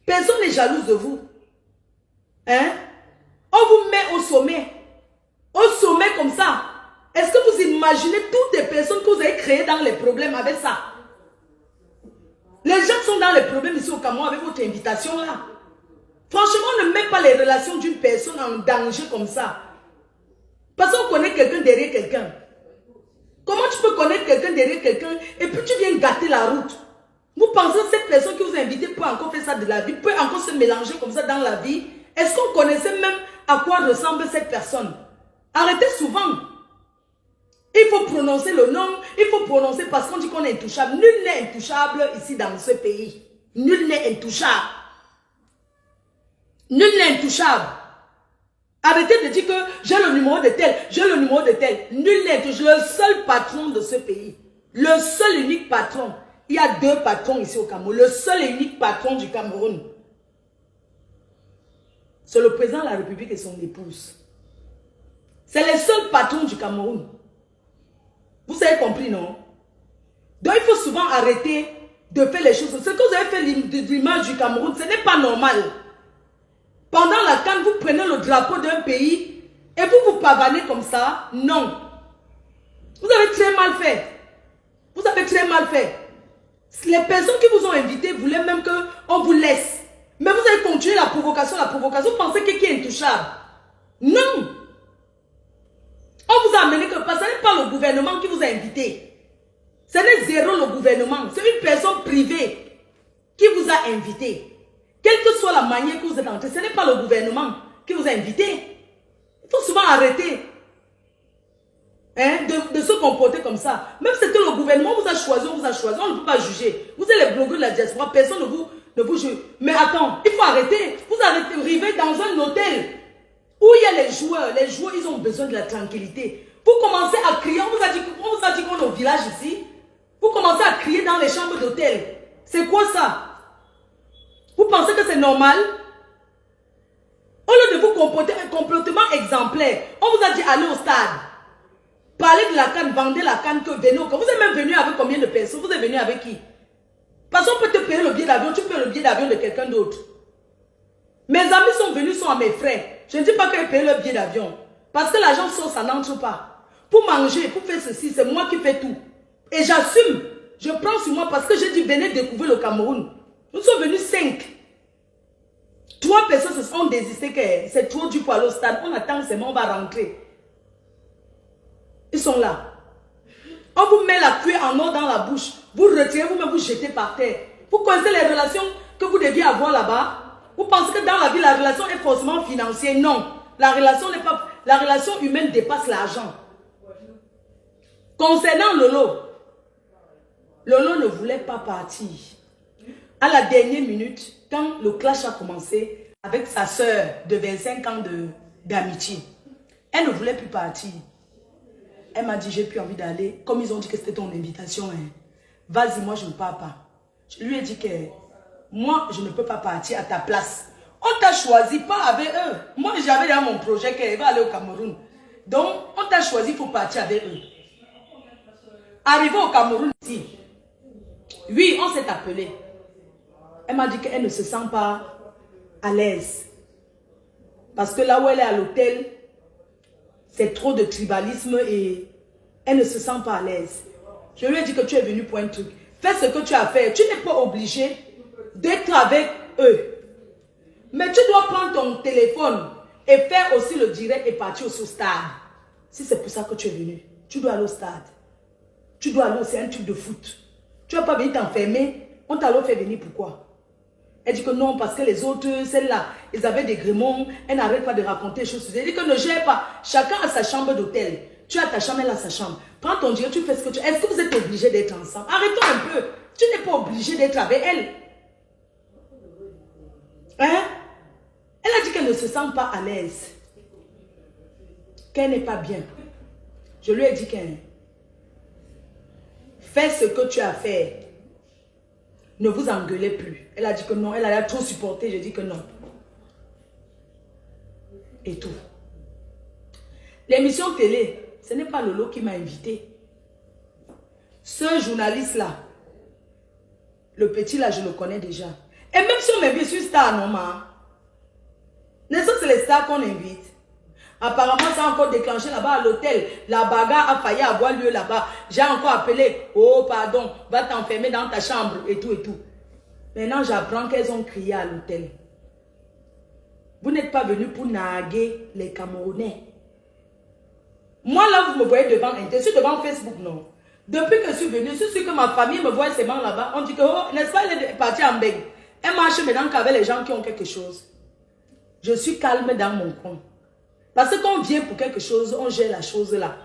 Personne n'est jalouse de vous. Hein? On vous met au sommet. Au sommet comme ça. Est-ce que vous imaginez toutes les personnes que vous avez créées dans les problèmes avec ça? Les gens sont dans les problèmes ici au Cameroun avec votre invitation là. Franchement, ne mets pas les relations d'une personne en danger comme ça. Parce qu'on connaît quelqu'un derrière quelqu'un. Comment tu peux connaître quelqu'un derrière quelqu'un et puis tu viens gâter la route? Vous pensez que cette personne qui vous a invité peut encore faire ça de la vie, peut encore se mélanger comme ça dans la vie? Est-ce qu'on connaissait même à quoi ressemble cette personne? Arrêtez souvent. Il faut prononcer le nom, il faut prononcer parce qu'on dit qu'on est intouchable. Nul n'est intouchable ici dans ce pays. Nul n'est intouchable. Nul n'est intouchable. Arrêtez de dire que j'ai le numéro de tel, j'ai le numéro de tel. Nul n'est intouchable. Le seul patron de ce pays, le seul unique patron. Il y a 2 patrons ici au Cameroun. Le seul et unique patron du Cameroun, c'est le président de la République et son épouse. C'est les seuls patrons du Cameroun. Vous avez compris, non? Donc il faut souvent arrêter de faire les choses. Ce que vous avez fait de l'image du Cameroun, ce n'est pas normal. Pendant la CAN, vous prenez le drapeau d'un pays et vous pavanez comme ça. Non. Vous avez très mal fait. Vous avez très mal fait. Les personnes qui vous ont invité voulaient même qu'on vous laisse. Mais vous avez continué la provocation. Vous pensez que qui est intouchable? Non. On vous a amené que parce que ce n'est pas le gouvernement qui vous a invité. Ce n'est zéro le gouvernement. C'est une personne privée qui vous a invité. Quelle que soit la manière que vous êtes entré, ce n'est pas le gouvernement qui vous a invité. Il faut souvent arrêter de se comporter comme ça. Même si le gouvernement vous a choisi, on ne peut pas juger. Vous êtes les blogueurs de la diaspora, personne ne vous juge. Mais attends, il faut arrêter. Vous arrivez dans un hôtel où il y a les joueurs. Les joueurs, ils ont besoin de la tranquillité. Vous commencez à crier, on vous a dit qu'on est au village ici. Vous commencez à crier dans les chambres d'hôtel. C'est quoi ça? Vous pensez que c'est normal? Au lieu de vous comporter un comportement exemplaire, on vous a dit allez au stade. Parlez de la canne, vendez la canne, que venez au camp. Vous êtes même venu avec combien de personnes? Vous êtes venu avec qui? Parce qu'on peut te payer le billet d'avion, tu payes le billet d'avion de quelqu'un d'autre. Mes amis sont venus, sont à mes frères. Je ne dis pas qu'ils payent le billet d'avion. Parce que l'argent sort, ça n'entre pas. Pour manger, pour faire ceci, c'est moi qui fais tout. Et j'assume. Je prends sur moi parce que j'ai dit venez découvrir le Cameroun. Nous sommes venus 5. 3 personnes se sont désisté que c'est trop dur pour aller au stade. On attend seulement, on va rentrer. Ils sont là. On vous met la cuillère en or dans la bouche. Vous retirez, vous-même vous jetez par terre. Vous connaissez les relations que vous deviez avoir là-bas? Vous pensez que dans la vie, la relation est forcément financière? Non. La relation humaine dépasse l'argent. Concernant Lolo, Lolo ne voulait pas partir. À la dernière minute, quand le clash a commencé avec sa soeur de 25 ans d'amitié, elle ne voulait plus partir. Elle m'a dit, j'ai plus envie d'aller. Comme ils ont dit que c'était ton invitation, hein. Vas-y, moi, je ne pars pas. Je lui ai dit que moi, je ne peux pas partir à ta place. On t'a choisi, pas avec eux. Moi, j'avais dans mon projet qu'elle va aller au Cameroun. Donc, on t'a choisi, il faut partir avec eux. Arrivé au Cameroun, ici, oui, on s'est appelé. Elle m'a dit qu'elle ne se sent pas à l'aise. Parce que là où elle est à l'hôtel, c'est trop de tribalisme et elle ne se sent pas à l'aise. Je lui ai dit que tu es venu pour un truc. Fais ce que tu as à faire. Tu n'es pas obligé d'être avec eux. Mais tu dois prendre ton téléphone et faire aussi le direct et partir au stade. Si c'est pour ça que tu es venu, tu dois aller au stade. Tu dois aller, c'est un truc de foot. Tu ne vas pas venir t'enfermer. On t'a fait venir pourquoi? Elle dit que non, parce que les autres, celles-là, ils avaient des gréments. Elle n'arrête pas de raconter des choses. Elle dit que ne gère pas. Chacun a sa chambre d'hôtel. Tu as ta chambre, elle a sa chambre. Prends ton direct, tu fais ce que tu... Est-ce que vous êtes obligés d'être ensemble? Arrêtons un peu. Tu n'es pas obligé d'être avec elle. Hein? Elle a dit qu'elle ne se sent pas à l'aise. Qu'elle n'est pas bien. Je lui ai dit qu'elle... Fais ce que tu as à faire. Ne vous engueulez plus. Elle a dit que non. Elle a trop supporté. Je dis que non. Et tout. L'émission télé, ce n'est pas Lolo qui m'a invité. Ce journaliste-là, le petit là, je le connais déjà. Et même si on m'invite, je suis star, non, ma. N'est-ce que c'est les stars qu'on invite? Apparemment, ça a encore déclenché là-bas à l'hôtel. La bagarre a failli avoir lieu là-bas. J'ai encore appelé. Oh, pardon, va t'enfermer dans ta chambre et tout et tout. Maintenant, j'apprends qu'elles ont crié à l'hôtel. Vous n'êtes pas venu pour narguer les Camerounais. Moi, là, vous me voyez devant Inter. Je suis devant Facebook, non. Depuis que je suis venue, je suis sûr que ma famille me voit seulement là-bas. On dit que, oh, n'est-ce pas, elle est partie en beigne. Elle marche maintenant qu'avec les gens qui ont quelque chose. Je suis calme dans mon coin. Parce que quand on vient pour quelque chose, on gère la chose là.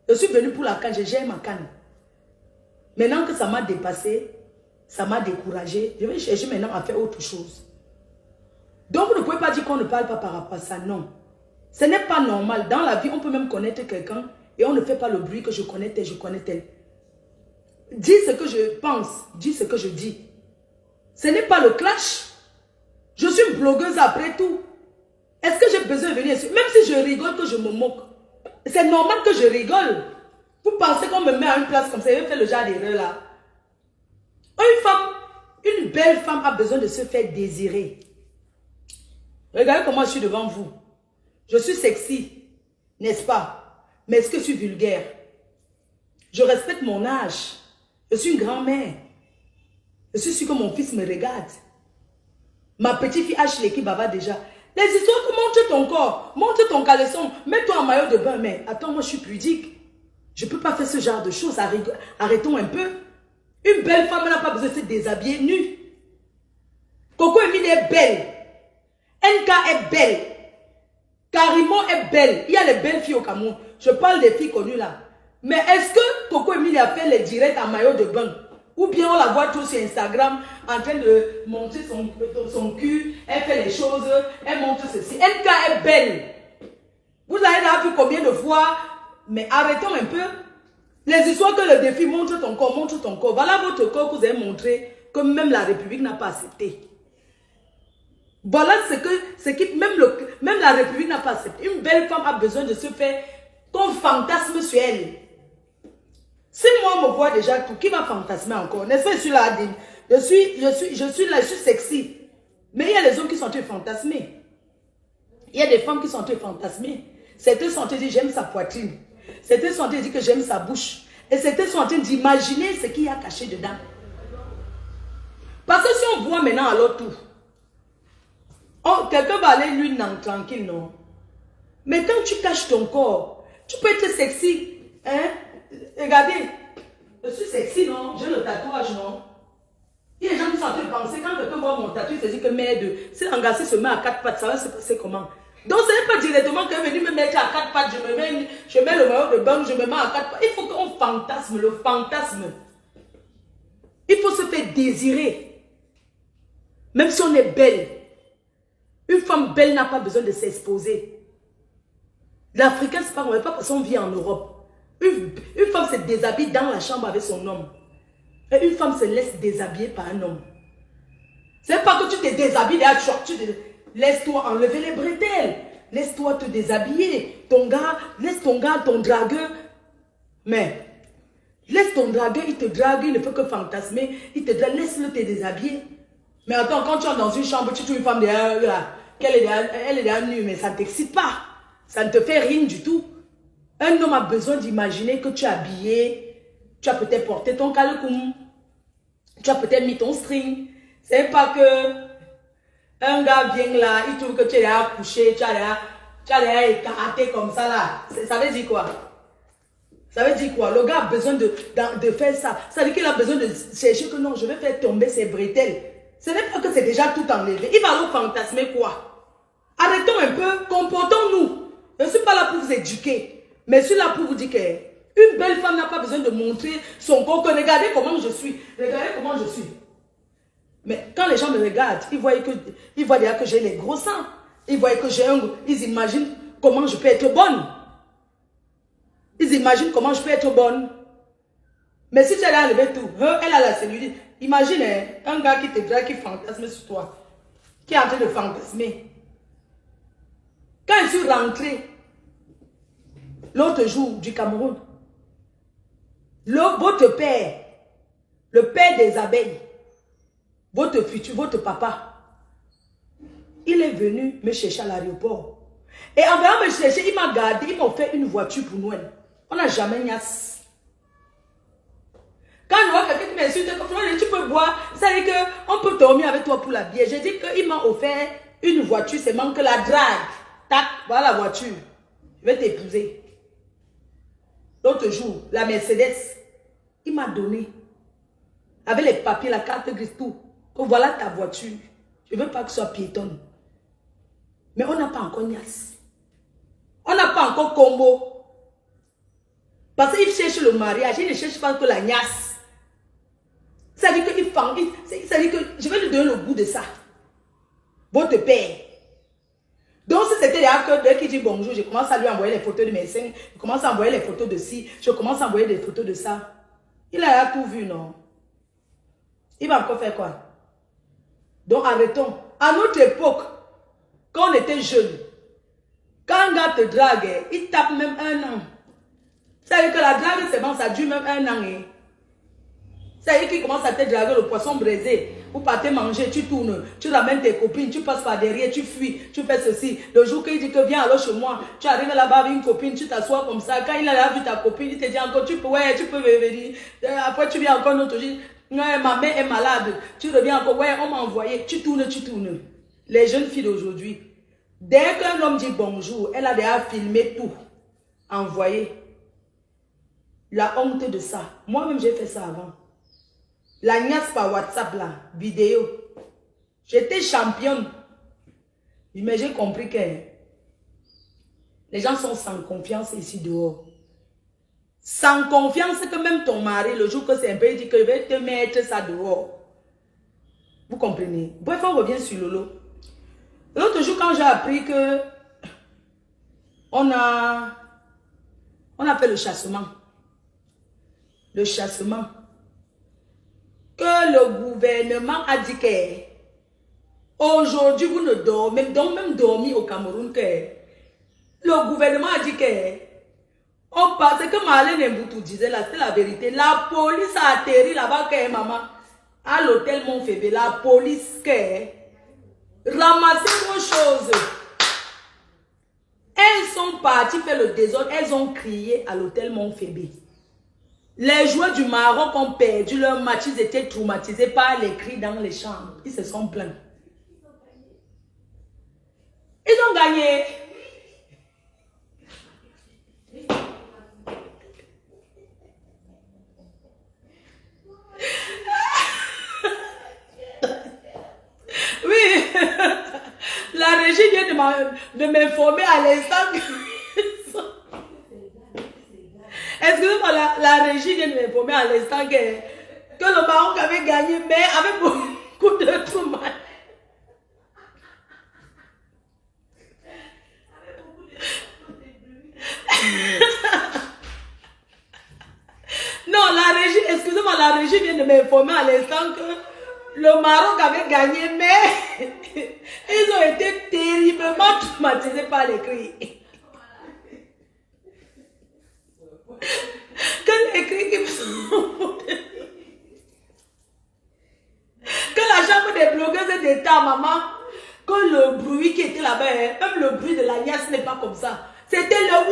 Je suis venue pour la canne, je gère ma canne. Maintenant que ça m'a dépassé, ça m'a découragé, je vais chercher maintenant à faire autre chose. Donc vous ne pouvez pas dire qu'on ne parle pas par rapport à ça, non. Ce n'est pas normal. Dans la vie, on peut même connaître quelqu'un et on ne fait pas le bruit que je connais tel, je connais tel. Dis ce que je pense, dis ce que je dis. Ce n'est pas le clash. Je suis une blogueuse après tout. Est-ce que j'ai besoin de venir ici? Même si je rigole, que je me moque. C'est normal que je rigole. Vous pensez qu'on me met à une place comme ça, je vais faire le genre d'erreur là. Une femme, une belle femme a besoin de se faire désirer. Regardez comment je suis devant vous. Je suis sexy, n'est-ce pas? Mais est-ce que je suis vulgaire? Je respecte mon âge. Je suis une grand-mère. Je suis sûre que mon fils me regarde. Ma petite fille Ashley qui bava déjà. Les histoires que montre ton corps, montre ton caleçon, mets-toi en maillot de bain. Mais attends, moi je suis pudique. Je ne peux pas faire ce genre de choses. Arrêtons un peu. Une belle femme n'a pas besoin de se déshabiller nue. Coco Emile est belle. NK est belle. Karimo est belle. Il y a les belles filles au Cameroun. Je parle des filles connues là. Mais est-ce que Coco Emile a fait les directs en maillot de bain? Ou bien on la voit tout sur Instagram en train de montrer son cul. Elle fait les choses. Elle montre ceci. NK est belle. Vous avez là vu combien de fois? Mais arrêtons un peu. Les histoires que le défi montre ton corps, montre ton corps. Voilà votre corps que vous avez montré que même la République n'a pas accepté. Voilà ce qui même la République n'a pas accepté. Une belle femme a besoin de se faire qu'on fantasme sur elle. Si moi on me voit déjà tout, qui va fantasmer encore? N'est-ce pas, je suis là, je suis là, je suis sexy. Mais il y a les hommes qui sont en train de fantasmer. Il y a des femmes qui sont en train de fantasmer. Certains sont en train de dire j'aime sa poitrine. Certains sont en train de dire que j'aime sa bouche. Et certains sont en train d'imaginer ce qu'il y a caché dedans. Parce que si on voit maintenant alors tout, quelqu'un va aller lui non tranquille, non. Mais quand tu caches ton corps, tu peux être sexy. Hein? Regardez, je suis sexy, non? J'ai le tatouage, non? Il y a des gens qui sont en train de penser, quand quelqu'un voit mon tatouage, il se dit que merde, si l'engagé se met à 4 pattes, ça va se passer comment? Donc ce n'est pas directement qu'elle est venue me mettre à 4 pattes, je mets le maillot de bain, je me mets à 4 pattes. Il faut qu'on fantasme, le fantasme. Il faut se faire désirer. Même si on est belle. Une femme belle n'a pas besoin de s'exposer. L'Africain, c'est pas parce qu'on vit en Europe. Une femme se déshabille dans la chambre avec son homme. Et une femme se laisse déshabiller par un homme. C'est pas que tu te déshabilles, là, laisse-toi enlever les bretelles. Laisse-toi te déshabiller. Ton gars, laisse ton gars, ton dragueur. Mais, laisse ton dragueur, il te drague, il ne peut que fantasmer. Il te drague, laisse-le te déshabiller. Mais attends, quand tu es dans une chambre, tu trouves une femme derrière, là, elle est derrière nue, mais ça ne t'excite pas. Ça ne te fait rien du tout. Un homme a besoin d'imaginer que tu es habillé. Tu as peut-être porté ton caleçon. Tu as peut-être mis ton string. C'est pas que un gars vient là, il trouve que tu es là couché, tu as là écarté comme ça là. Ça veut dire quoi? Ça veut dire quoi? Le gars a besoin de faire ça. Ça veut dire qu'il a besoin de chercher que non, je vais faire tomber ses bretelles. Ce n'est pas que c'est déjà tout enlevé. Il va nous fantasmer quoi? Arrêtons un peu, comportons-nous. Je ne suis pas là pour vous éduquer, mais je suis là pour vous dire qu'une belle femme n'a pas besoin de montrer son corps. Regardez comment je suis. Regardez comment je suis. Mais quand les gens me regardent, ils voient déjà que j'ai les gros seins. Ils voient que j'ai ils imaginent comment je peux être bonne. Ils imaginent comment je peux être bonne. Mais si tu as enlevé tout, elle a la cellulite. Imagine un gars qui te drague, qui fantasme sur toi. Qui est en train de fantasmer. Quand je suis rentrée, l'autre jour du Cameroun, votre père, le père des abeilles, votre futur, votre papa, il est venu me chercher à l'aéroport. Et en venant me chercher, il m'a gardé, il m'a offert une voiture pour Noël. On n'a jamais niasse. Quand je vois quelqu'un qui m'insulte, tu peux boire, ça veut dire qu'on peut dormir avec toi pour la bière. J'ai dit qu'il m'a offert une voiture, c'est manque la drague. Tac, voilà la voiture. Je vais t'épouser. L'autre jour, la Mercedes, il m'a donné, avec les papiers, la carte grise, tout, que voilà ta voiture. Je ne veux pas que ce soit piétonne. Mais on n'a pas encore niasse. On n'a pas encore combo. Parce qu'il cherche le mariage, il ne cherche pas que la niasse. Ça veut dire ça veut dire que je vais lui donner le goût de ça. Votre père. Donc si c'était dès qu'il dit bonjour, je commence à lui envoyer les photos de mes seins, je commence à envoyer les photos de ci, je commence à envoyer des photos de ça. Il a tout vu, non? Il va encore faire quoi? Donc arrêtons. À notre époque, quand on était jeune, quand un gars te drague, il tape même 1 an. Ça veut dire que la drague, c'est bon, ça dure même 1 an. Ça veut dire qu'il commence à te draguer le poisson braisé. Vous partez manger, tu tournes, tu ramènes tes copines, tu passes par derrière, tu fuis, tu fais ceci. Le jour qu'il dit que viens alors chez moi, tu arrives là-bas avec une copine, tu t'assois comme ça. Quand il a vu ta copine, il te dit encore, tu peux venir. Après, tu viens encore notre jour. Ma mère est malade. Tu reviens encore, ouais, on m'a envoyé. Tu tournes, tu tournes. Les jeunes filles d'aujourd'hui, dès qu'un homme dit bonjour, elle a déjà filmé tout, envoyé. La honte de ça. Moi-même, j'ai fait ça avant. La niasse par WhatsApp, là, vidéo. J'étais championne. Mais j'ai compris que les gens sont sans confiance ici dehors. Sans confiance que même ton mari, le jour que c'est un peu, il dit que je vais te mettre ça dehors. Vous comprenez? Bref, on revient sur Lolo. L'autre jour, quand j'ai appris que on a fait le chassement. Le chassement. Que le gouvernement a dit que aujourd'hui, vous ne dormez, donc même dormir au Cameroun, que le gouvernement a dit que on pensait que Marlène Mboutou disait là, c'est la vérité. La police a atterri là-bas, que maman, à l'hôtel Montfébé, la police, que ramassez vos choses. Elles sont parties faire le désordre, elles ont crié à l'hôtel Montfébé. Les joueurs du Maroc ont perdu leur match, ils étaient traumatisés par les cris dans les chambres. Ils se sont plaints. Ils ont gagné. Oui, la régie vient de m'informer à l'instant. Excusez-moi, la régie vient de m'informer à l'instant que le Maroc avait gagné, mais avec beaucoup de tourments. informé à l'instant que le Maroc avait gagné, mais ils ont été terriblement traumatisés par les cris. Que les cris qui sont... Que la chambre des blogueuses d'État, maman, que le bruit qui était là-bas, même le bruit de la niasse n'est pas comme ça. C'était le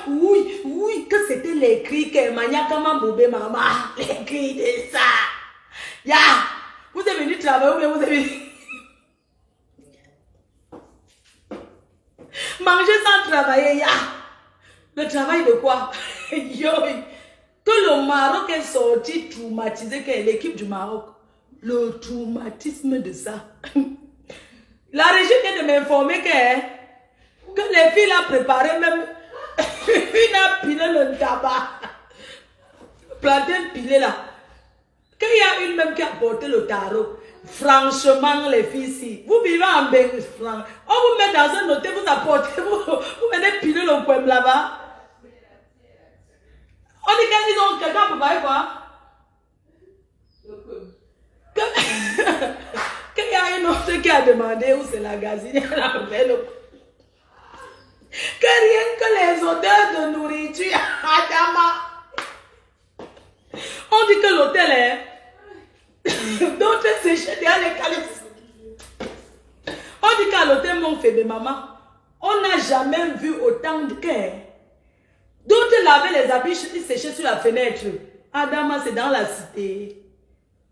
oui, oui, que c'était les cris que maniaquement bobé, maman, les cris de ça. Ya, vous êtes venu travailler ou bien vous êtes venu manger sans travailler, ya. Le travail de quoi? Yo, que le Maroc est sorti traumatisé, que l'équipe du Maroc. Le traumatisme de ça. La régie vient de m'informer que les filles l'ont préparé même une a pilé le tabac. Plantain pilé là. Qu'il y a une même qui a porté le tarot. Franchement, les filles, si vous vivez en Belgique, on vous met dans un hôtel, vous apportez, vous venez piler le poème là-bas. On dit qu'ils ont quelqu'un préparé quoi? Qu'il y a une autre qui a demandé où c'est la gazine, que rien que les odeurs de nourriture, Adama. On dit que l'hôtel est d'autres séchés derrière les caleçons. On dit qu'à l'hôtel mon bébé maman, on n'a jamais vu autant de cœur. D'autres lavaient les habits séchés sur la fenêtre. Adama, c'est dans la cité.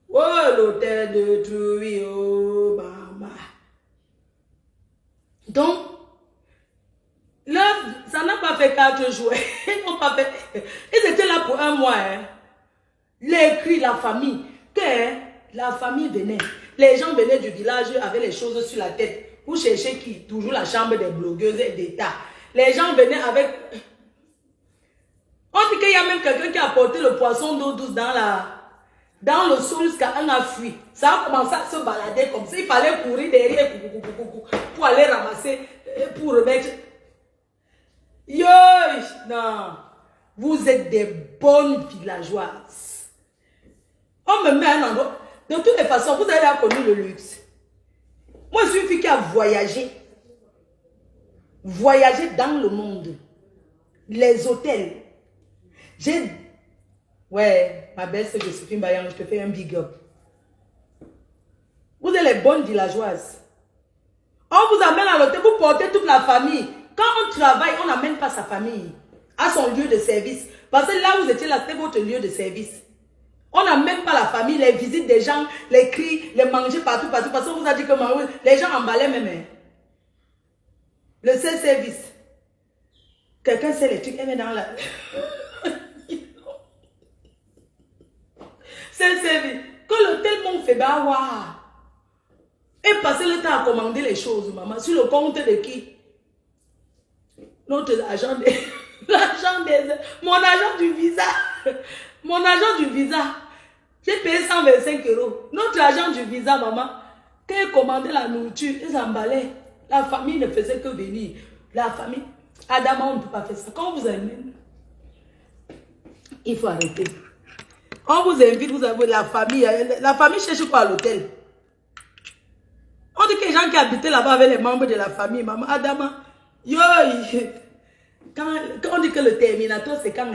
Oh, l'hôtel de Trujillo, maman. Donc, là, ça n'a pas fait 4 jours. Ils n'ont pas fait. Ils étaient là pour 1 mois. Hein. Les cris, la famille. Que la famille venait. Les gens venaient du village avec les choses sur la tête. Vous cherchez qui? Toujours la chambre des blogueuses d'État. Les gens venaient avec. On dit qu'il y a même quelqu'un qui a porté le poisson d'eau douce dans le sol jusqu'à un a fui. Ça a commencé à se balader comme ça. Il fallait courir derrière pour aller ramasser, pour remettre. Yo, non. Vous êtes des bonnes villageoises. On me met un endroit. De toutes les façons, vous avez connu le luxe. Moi, je suis une fille qui a voyagé. Voyagé dans le monde. Les hôtels. J'ai... Ouais, ma belle, c'est Joséphine Bayan, je te fais un big up. Vous êtes les bonnes villageoises. On vous amène à l'hôtel, vous portez toute la famille. Quand on travaille, on n'amène pas sa famille à son lieu de service. Parce que là où vous étiez là, c'était votre lieu de service. On n'amène pas la famille, les visites des gens, les cris, les manger partout, partout. Parce qu'on vous a dit que les gens emballaient même. Hein. Le service. Quelqu'un sait les trucs, elle est dans la... Service. Que l'hôtel mon fait bawa. Et passer le temps à commander les choses, maman. Sur le compte de qui? Notre agent des... L'agent des... Mon agent du visa. Mon agent du visa. J'ai payé 125 €. Notre agent du visa, maman. Quand il commandait la nourriture, ils emballaient. La famille ne faisait que venir. La famille... Adama, on ne peut pas faire ça. Quand on vous amène, il faut arrêter. On vous invite, vous avez la famille. La famille cherche quoi à l'hôtel? On dit que les gens qui habitaient là-bas avec les membres de la famille, maman, Adama, yo, quand on dit que le Terminator, c'est quand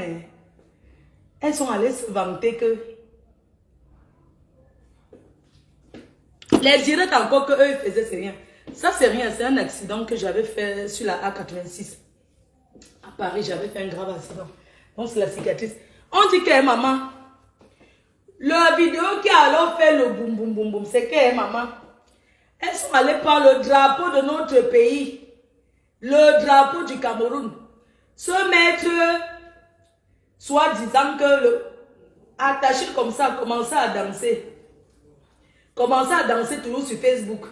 elles sont allées se vanter que les directs encore que eux ils faisaient, c'est rien. Ça, c'est rien, c'est un accident que j'avais fait sur la A86. À Paris, j'avais fait un grave accident. Donc, c'est la cicatrice. On dit que maman, la vidéo qui a alors fait le boum boum boum boum, c'est que maman, elles sont allées prendre le drapeau de notre pays, le drapeau du Cameroun, se mettre, soit disant que attaché comme ça, commencer à danser. Commencer à danser toujours sur Facebook.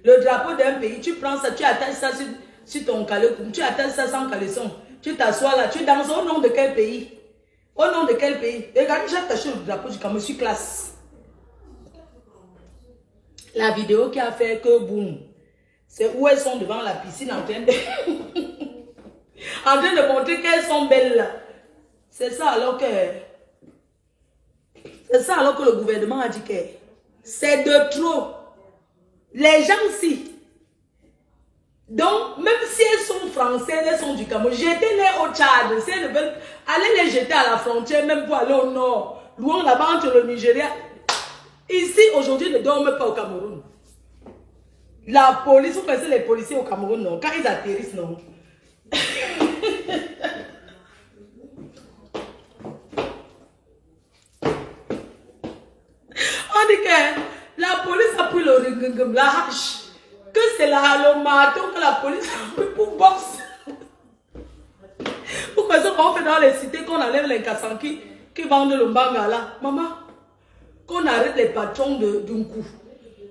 Le drapeau d'un pays, tu prends ça, tu attaches ça sur ton caleçon, tu attaches ça sans caleçon, tu t'assois là, tu danses au nom de quel pays? Au nom de quel pays? Regardez, j'ai attaché le drapeau du Cameroun, je suis classe. La vidéo qui a fait que boum, c'est où elles sont devant la piscine en train de montrer qu'elles sont belles là. C'est ça alors que... C'est ça alors que le gouvernement a dit que c'est de trop. Les gens si. Donc, même si elles sont françaises, elles sont du Cameroun, jetez-les au Tchad. Si elles veulent, allez les jeter à la frontière, même pour aller au nord. Loin là-bas entre le Nigeria. Ici, aujourd'hui, ne dorment pas au Cameroun. La police, vous connaissez les policiers au Cameroun, non? Quand ils atterrissent, non? On dit que la police a pris la hache. Que c'est le marteau que la police a pris pour boxe. Vous connaissez quand on fait dans les cités, qu'on enlève les Kassanki qui vendent le mbanga là. Maman, qu'on arrête les patrons d'un coup.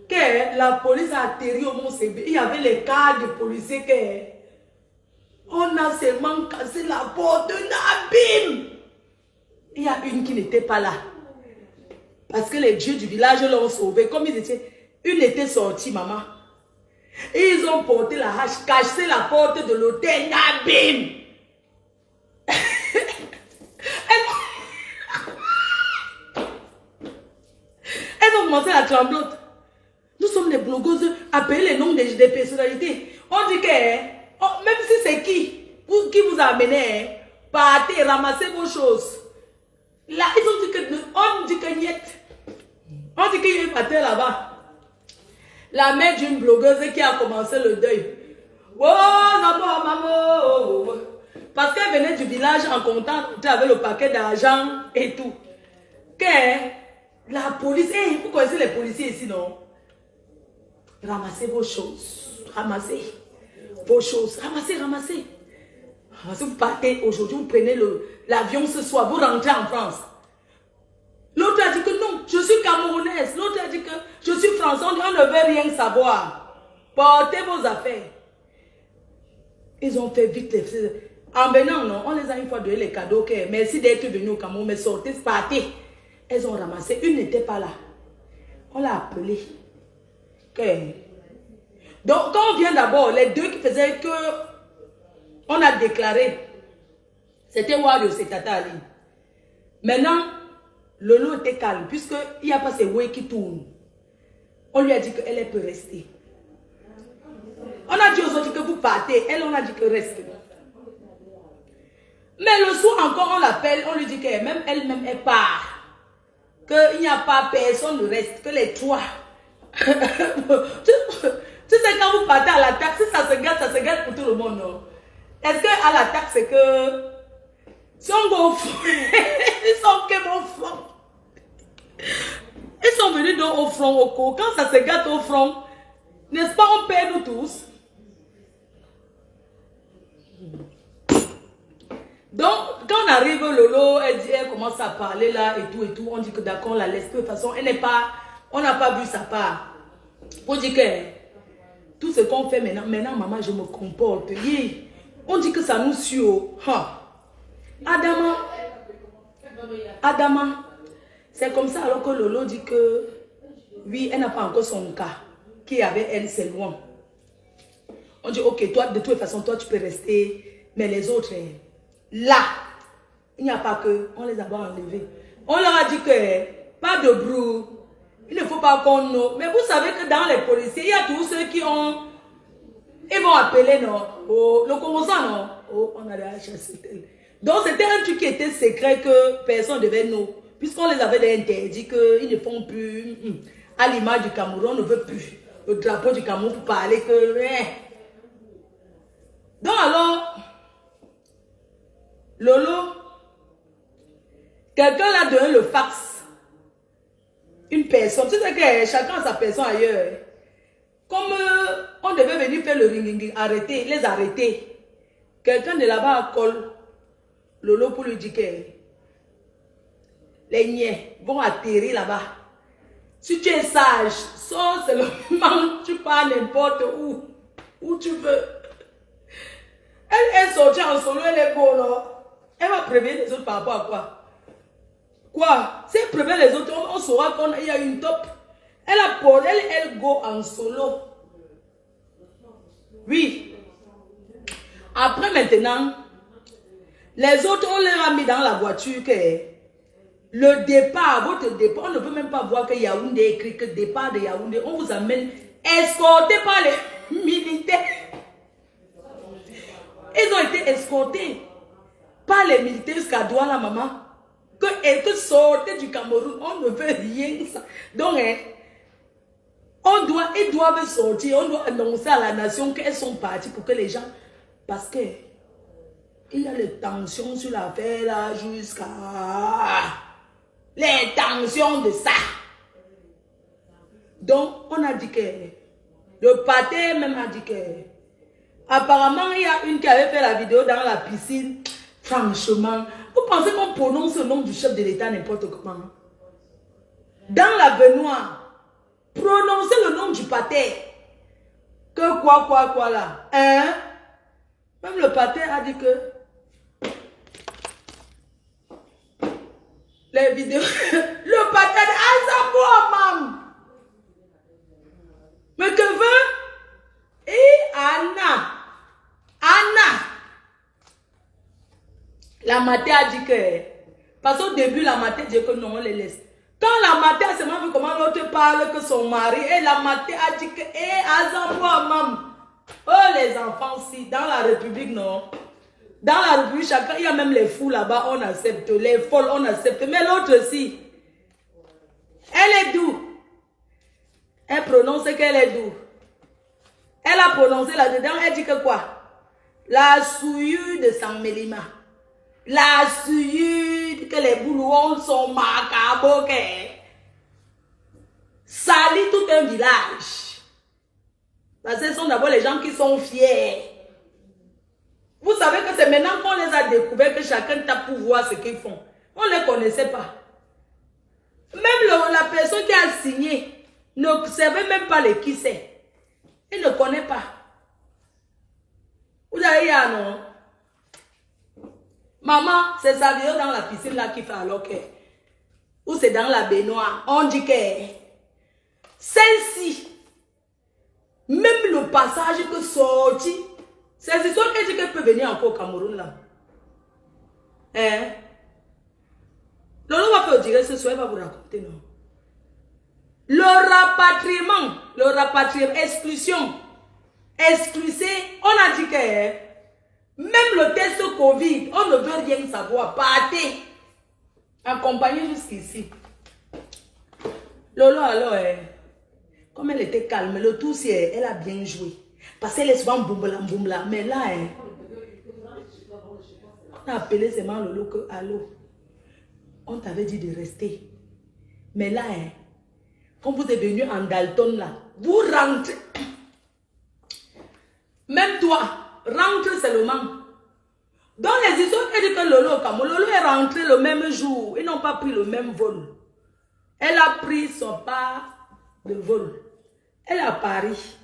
Que la police a atterri au Mont-Sébé. Il y avait les cas de policiers que on a seulement cassé la porte de Nabim. Il y a une qui n'était pas là. Parce que les dieux du village l'ont sauvé. Comme ils étaient, une était sortie, maman. Et ils ont porté la hache, caché la porte de l'hôtel Nabim. Elles ont commencé à trembler. Nous sommes des blogueuses, appelez les noms des personnalités. On dit que, même si c'est qui vous a amené, partez, ramassez vos choses. Là, ils ont dit que, on dit que niet. On dit qu'il y a une patère là-bas. La mère d'une blogueuse qui a commencé le deuil. Oh, non, maman. Parce qu'elle venait du village en comptant avec le paquet d'argent et tout. Que la police, vous connaissez les policiers ici, non? Ramassez vos choses. Ramassez vos choses. Ramassez. Ramassez, vous partez aujourd'hui, vous prenez l'avion ce soir, vous rentrez en France. L'autre a dit que non, je suis camerounaise. L'autre a dit que je suis français. On ne veut rien savoir. Portez vos affaires. Ils ont fait vite. En venant, non, on les a une fois donné les cadeaux. Okay. Merci d'être venu au Cameroun, mais sortez, partez. Elles ont ramassé. Une n'était pas là. On l'a appelée. Okay. Donc, quand on vient d'abord, les deux qui faisaient que on a déclaré, c'était Wario, c'est Tata Ali. Maintenant, Lolo était calme, puisqu'il n'y a pas ces way qui tournent. On lui a dit qu'elle peut rester. On a dit aux autres que vous partez. Elle, on a dit que reste. Mais le soir encore, on l'appelle, on lui dit qu'elle-même, elle part. Qu'il n'y a pas personne, ne reste, que les trois. Tu sais, quand vous partez à l'attaque, si ça se gâte pour tout le monde, non? Est-ce qu'à l'attaque, c'est que si on va au front, ils sont que au front. Ils sont venus donc au front, au corps. Quand ça se gâte au front, n'est-ce pas, on perd nous tous? Donc, quand on arrive, Lolo, elle commence à parler là et tout. On dit que d'accord, on la laisse. De toute façon, on n'a pas vu sa part. On dit que tout ce qu'on fait maintenant, maman, je me comporte. On dit que ça nous suit. Adama, c'est comme ça alors que Lolo dit que oui, elle n'a pas encore son cas. Qui est avec elle, c'est loin. On dit, ok, toi, de toute façon, toi, tu peux rester. Mais les autres, là, il n'y a pas que, on les a pas enlevés. On leur a dit que, pas de brou. Il ne faut pas qu'on nous. Mais vous savez que dans les policiers, il y a tous ceux qui ont. Ils vont appeler, non. Oh, le commençant, non. Oh, on a la chasse. Donc, c'était un truc qui était secret que personne ne devait nous. Puisqu'on les avait interdit qu'ils ne font plus. À l'image du Cameroun, on ne veut plus le drapeau du Cameroun pour parler que. Donc, alors, Lolo, quelqu'un l'a donné le fax. Une personne, tu sais que chacun a sa personne ailleurs. Comme on devait venir faire le ring, arrêter, les arrêter. Quelqu'un de là-bas colle Lolo pour lui dire que les niais vont atterrir là-bas. Si tu es sage, sors seulement, tu pars n'importe où tu veux. Elle est sortie en solo, elle est beau, non? Elle va prévenir les autres par rapport à quoi? Quoi? Si elle prévient les autres, on saura qu'il y a une top. Elle go en solo. Oui. Après maintenant, les autres, on les a mis dans la voiture Le départ, votre départ, on ne peut même pas voir que Yaoundé écrit que départ de Yaoundé. On vous amène escorté par les militaires. Ils ont été escortés par les militaires jusqu'à Douala, maman. Que sortez du Cameroun, on ne veut rien. Ça. Donc, ils doivent sortir, on doit annoncer à la nation qu'elles sont parties pour que les gens... Parce que il y a les tensions sur l'affaire là jusqu'à... Les tensions de ça. Donc, on a dit que... Le pâté même a dit que... Apparemment, il y a une qui avait fait la vidéo dans la piscine. Franchement, vous pensez qu'on prononce le nom du chef de l'État n'importe comment? Dans la baignoire, prononcez le nom du pâté. Que quoi là? Hein? Même le pâté a dit que... Les vidéos... Le pâté de Azambo, maman. Mais que veut? Et Anna. La maté a dit que... Parce qu'au début, la maté dit que non, on les laisse. Quand la maté a seulement vu comment l'autre parle que son mari, et la maté a dit que... Azambo, maman. Oh, les enfants, si, dans la République, non. Dans la République, chacun, il y a même les fous là-bas, on accepte. Les folles, on accepte. Mais l'autre aussi, elle est douce. Elle prononce qu'elle est douce. Elle a prononcé là-dedans, elle dit que quoi? La souillure de Sang-Mélima. La souillure que les boulouons sont macabres. Salit tout un village. Parce que ce sont d'abord les gens qui sont fiers. Vous savez que c'est maintenant qu'on les a découverts que chacun tape pour voir ce qu'ils font. On ne les connaissait pas. Même la personne qui a signé ne savait même pas les qui c'est. Il ne connaît pas. Vous avez dit, non? Maman, c'est sa vidéo dans la piscine là qui fait alors que... Ou c'est dans la baignoire. On dit que... Celle-ci, même le passage que sorti, c'est histoire qu'elle dit qu'elle peut venir encore au Cameroun là. Hein? Lolo va faire dire ce soir, il va vous raconter, non? Le rapatriement, exclusion, exclusé, on a dit que même le test Covid, on ne veut rien savoir, partez, accompagné jusqu'ici. Lolo alors, comme elle était calme, le tout c'est elle a bien joué. Parce qu'elle est souvent boum-blam, mais là, on a appelé seulement Lolo que allô, on t'avait dit de rester. Mais là, quand vous êtes venu en Dalton là, vous rentrez. Même toi, rentre seulement. Dans les histoires, elle dit que Lolo est rentré le même jour. Ils n'ont pas pris le même vol. Elle a pris son part de vol. Elle est à Paris.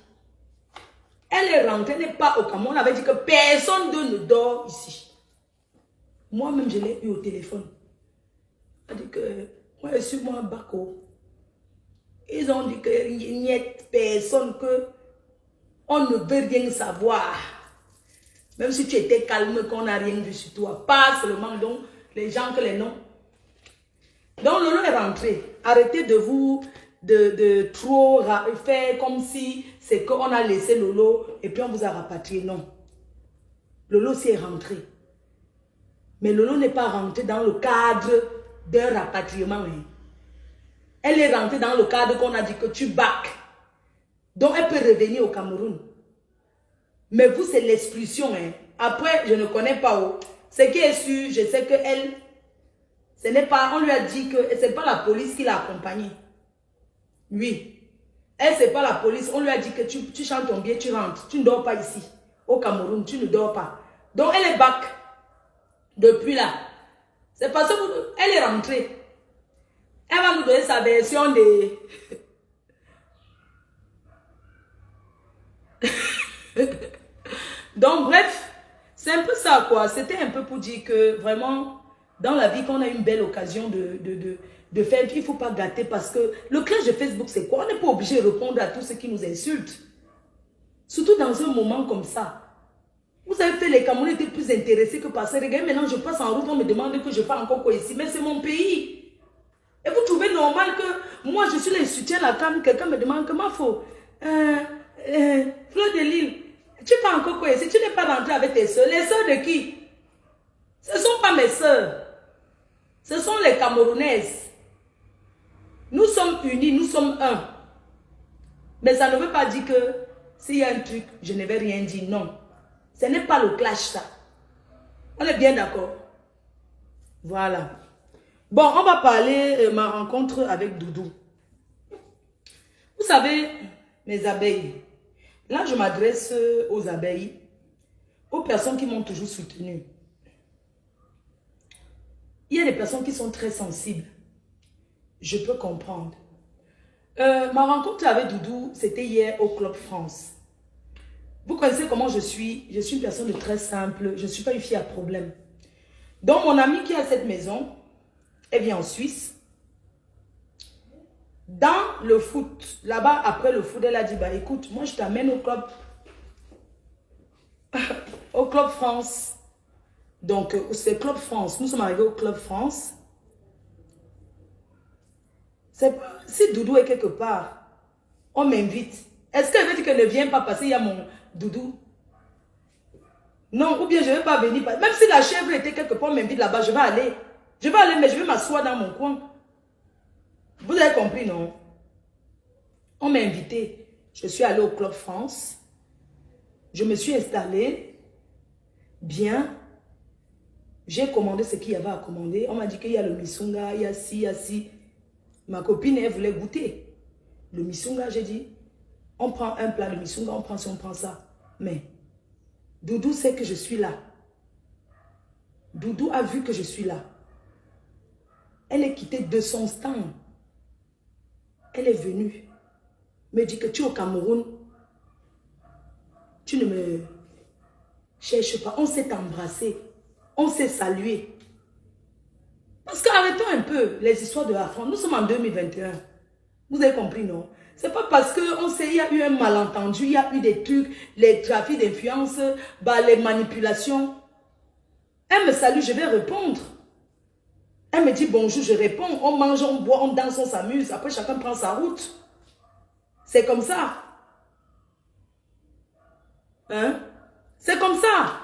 Elle est rentrée, elle n'est pas au Cameroun. On avait dit que personne ne dort ici. Moi-même, je l'ai eu au téléphone. Elle a dit que, moi, je suis moi, Bako. Ils ont dit qu'il n'y a personne que on ne veut rien savoir. Même si tu étais calme, qu'on n'a rien vu sur toi. Pas seulement donc les gens que les noms. Donc Lolo est rentré. Arrêtez de vous de trop faire comme si c'est qu'on a laissé Lolo et puis on vous a rapatrié. Non. Lolo s'y est rentré. Mais Lolo n'est pas rentré dans le cadre d'un rapatriement. Elle est rentrée dans le cadre qu'on a dit que tu back. Donc elle peut revenir au Cameroun. Mais vous, c'est l'expulsion. Après, je ne connais pas où. Ce qui est sûr, je sais que elle, ce n'est pas, on lui a dit que ce n'est pas la police qui l'a accompagnée. Oui. Elle, ce n'est pas la police. On lui a dit que tu chantes ton billet, tu rentres. Tu ne dors pas ici. Au Cameroun, tu ne dors pas. Donc elle est back. Depuis là. C'est parce qu'elle est rentrée. Elle va nous donner sa version de... Donc bref, c'est un peu ça quoi. C'était un peu pour dire que vraiment, dans la vie, qu'on a une belle occasion de faire, il ne faut pas gâter parce que le clash de Facebook, c'est quoi? On n'est pas obligé de répondre à tous ceux qui nous insultent. Surtout dans un moment comme ça. Vous avez fait les Camerounais étaient plus intéressés que par ça. Regardez, maintenant je passe en route, on me demande que je fasse encore quoi ici. Mais c'est mon pays. Et vous trouvez normal que moi, je suis là, je soutiens la femme, quelqu'un me demande comment faut. Fleur de Lille, tu pas encore quoi? Si tu n'es pas rentré avec tes soeurs, les soeurs de qui? Ce ne sont pas mes soeurs. Ce sont les Camerounaises. Nous sommes unis, nous sommes un. Mais ça ne veut pas dire que s'il y a un truc, je ne vais rien dire. Non. Ce n'est pas le clash, ça. On est bien d'accord? Voilà. Bon, on va parler de ma rencontre avec Doudou. Vous savez, mes abeilles, là je m'adresse aux abeilles, aux personnes qui m'ont toujours soutenue. Il y a des personnes qui sont très sensibles. Je peux comprendre. Ma rencontre avec Doudou, c'était hier au Club France. Vous connaissez comment je suis? Je suis une personne de très simple. Je ne suis pas une fille à problème. Donc, mon amie qui a cette maison, elle vient en Suisse. Dans le foot, là-bas, après le foot, elle a dit, bah écoute, moi je t'amène au club. Au Club France. Donc, c'est Club France. Nous sommes arrivés au Club France. Si Doudou est quelque part, on m'invite. Est-ce qu'elle veut dire qu'elle ne vient pas parce qu'il y a mon Doudou? Non, ou bien je ne vais pas venir. Même si la chèvre était quelque part, on m'invite là-bas, je vais aller. Je vais aller, mais je vais m'asseoir dans mon coin. Vous avez compris, non? On m'a invité. Je suis allée au Club France. Je me suis installée. Bien. J'ai commandé ce qu'il y avait à commander. On m'a dit qu'il y a le misunga, il y a ci, il y a ci. Ma copine, elle voulait goûter. Le misunga, j'ai dit, on prend un plat de misunga, on prend ci, on prend ça. Mais Doudou sait que je suis là. Doudou a vu que je suis là. Elle est quittée de son stand. Elle est venue. Me dit que tu es au Cameroun. Tu ne me cherches pas. On s'est embrassé. On s'est salué. Parce qu'arrêtons un peu les histoires de la France. Nous sommes en 2021. Vous avez compris, non? C'est pas parce qu'il y a eu un malentendu, il y a eu des trucs, les trafics d'influence, bah, les manipulations. Elle me salue, je vais répondre. Elle me dit bonjour, je réponds. On mange, on boit, on danse, on s'amuse. Après, chacun prend sa route. C'est comme ça. Hein? C'est comme ça.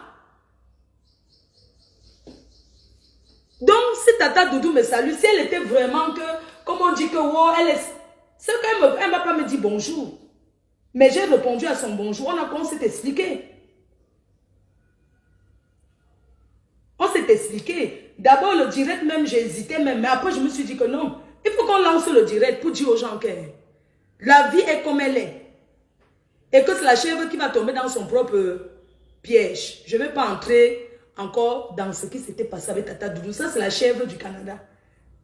Donc, si Tata Doudou me salue, si elle était vraiment que, comme on dit que, wow, elle est... C'est qu'elle ne va pas me dire bonjour. Mais j'ai répondu à son bonjour. On s'est expliqué. On s'est expliqué. D'abord, le direct même, j'ai hésité même. Mais après, je me suis dit que non. Il faut qu'on lance le direct pour dire aux gens que la vie est comme elle est. Et que c'est la chèvre qui va tomber dans son propre piège. Je ne vais pas entrer encore dans ce qui s'était passé avec Tata Doudou. Ça, c'est la chèvre du Canada.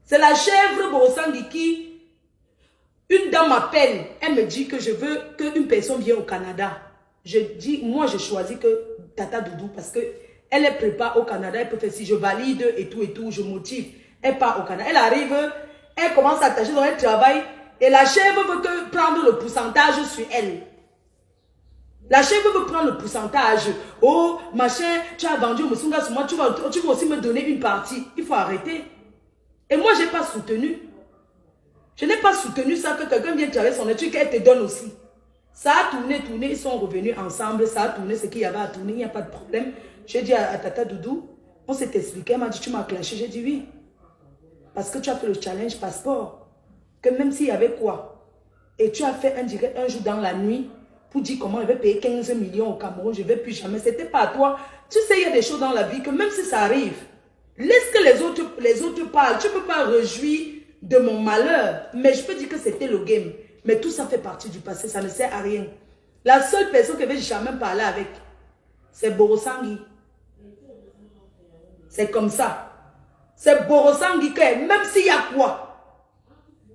C'est la chèvre Borosangi qui... Une dame m'appelle, elle me dit que je veux qu'une personne vienne au Canada. Je dis, moi, je choisis que Tata Doudou parce qu'elle est préparée au Canada. Elle peut faire si je valide et tout, je motive. Elle part au Canada. Elle arrive, elle commence à tâcher dans elle travail. Et la chèvre veut prendre le pourcentage sur elle. La chèvre veut prendre le pourcentage. Oh, machin, tu as vendu au Musunga sur moi, tu vas aussi me donner une partie. Il faut arrêter. Et moi, je n'ai pas soutenu. Je n'ai pas soutenu ça que quelqu'un vienne travailler son étude, qu'elle te donne aussi. Ça a tourné, ils sont revenus ensemble, ça a tourné ce qu'il y avait à tourner, il n'y a pas de problème. J'ai dit à Tata Doudou, on s'est expliqué, elle m'a dit, tu m'as clashé, j'ai dit oui. Parce que tu as fait le challenge passeport. Que même s'il y avait quoi, et tu as fait un direct un jour dans la nuit, pour dire comment je vais payer 15 millions au Cameroun, je ne vais plus jamais, c'était pas à toi. Tu sais, il y a des choses dans la vie que même si ça arrive, laisse que les autres parlent, tu ne peux pas réjouir de mon malheur, mais je peux dire que c'était le game. Mais tout ça fait partie du passé, ça ne sert à rien. La seule personne que je vais jamais parler avec, c'est Borosangi. C'est comme ça. C'est Borosangi que, même s'il y a quoi,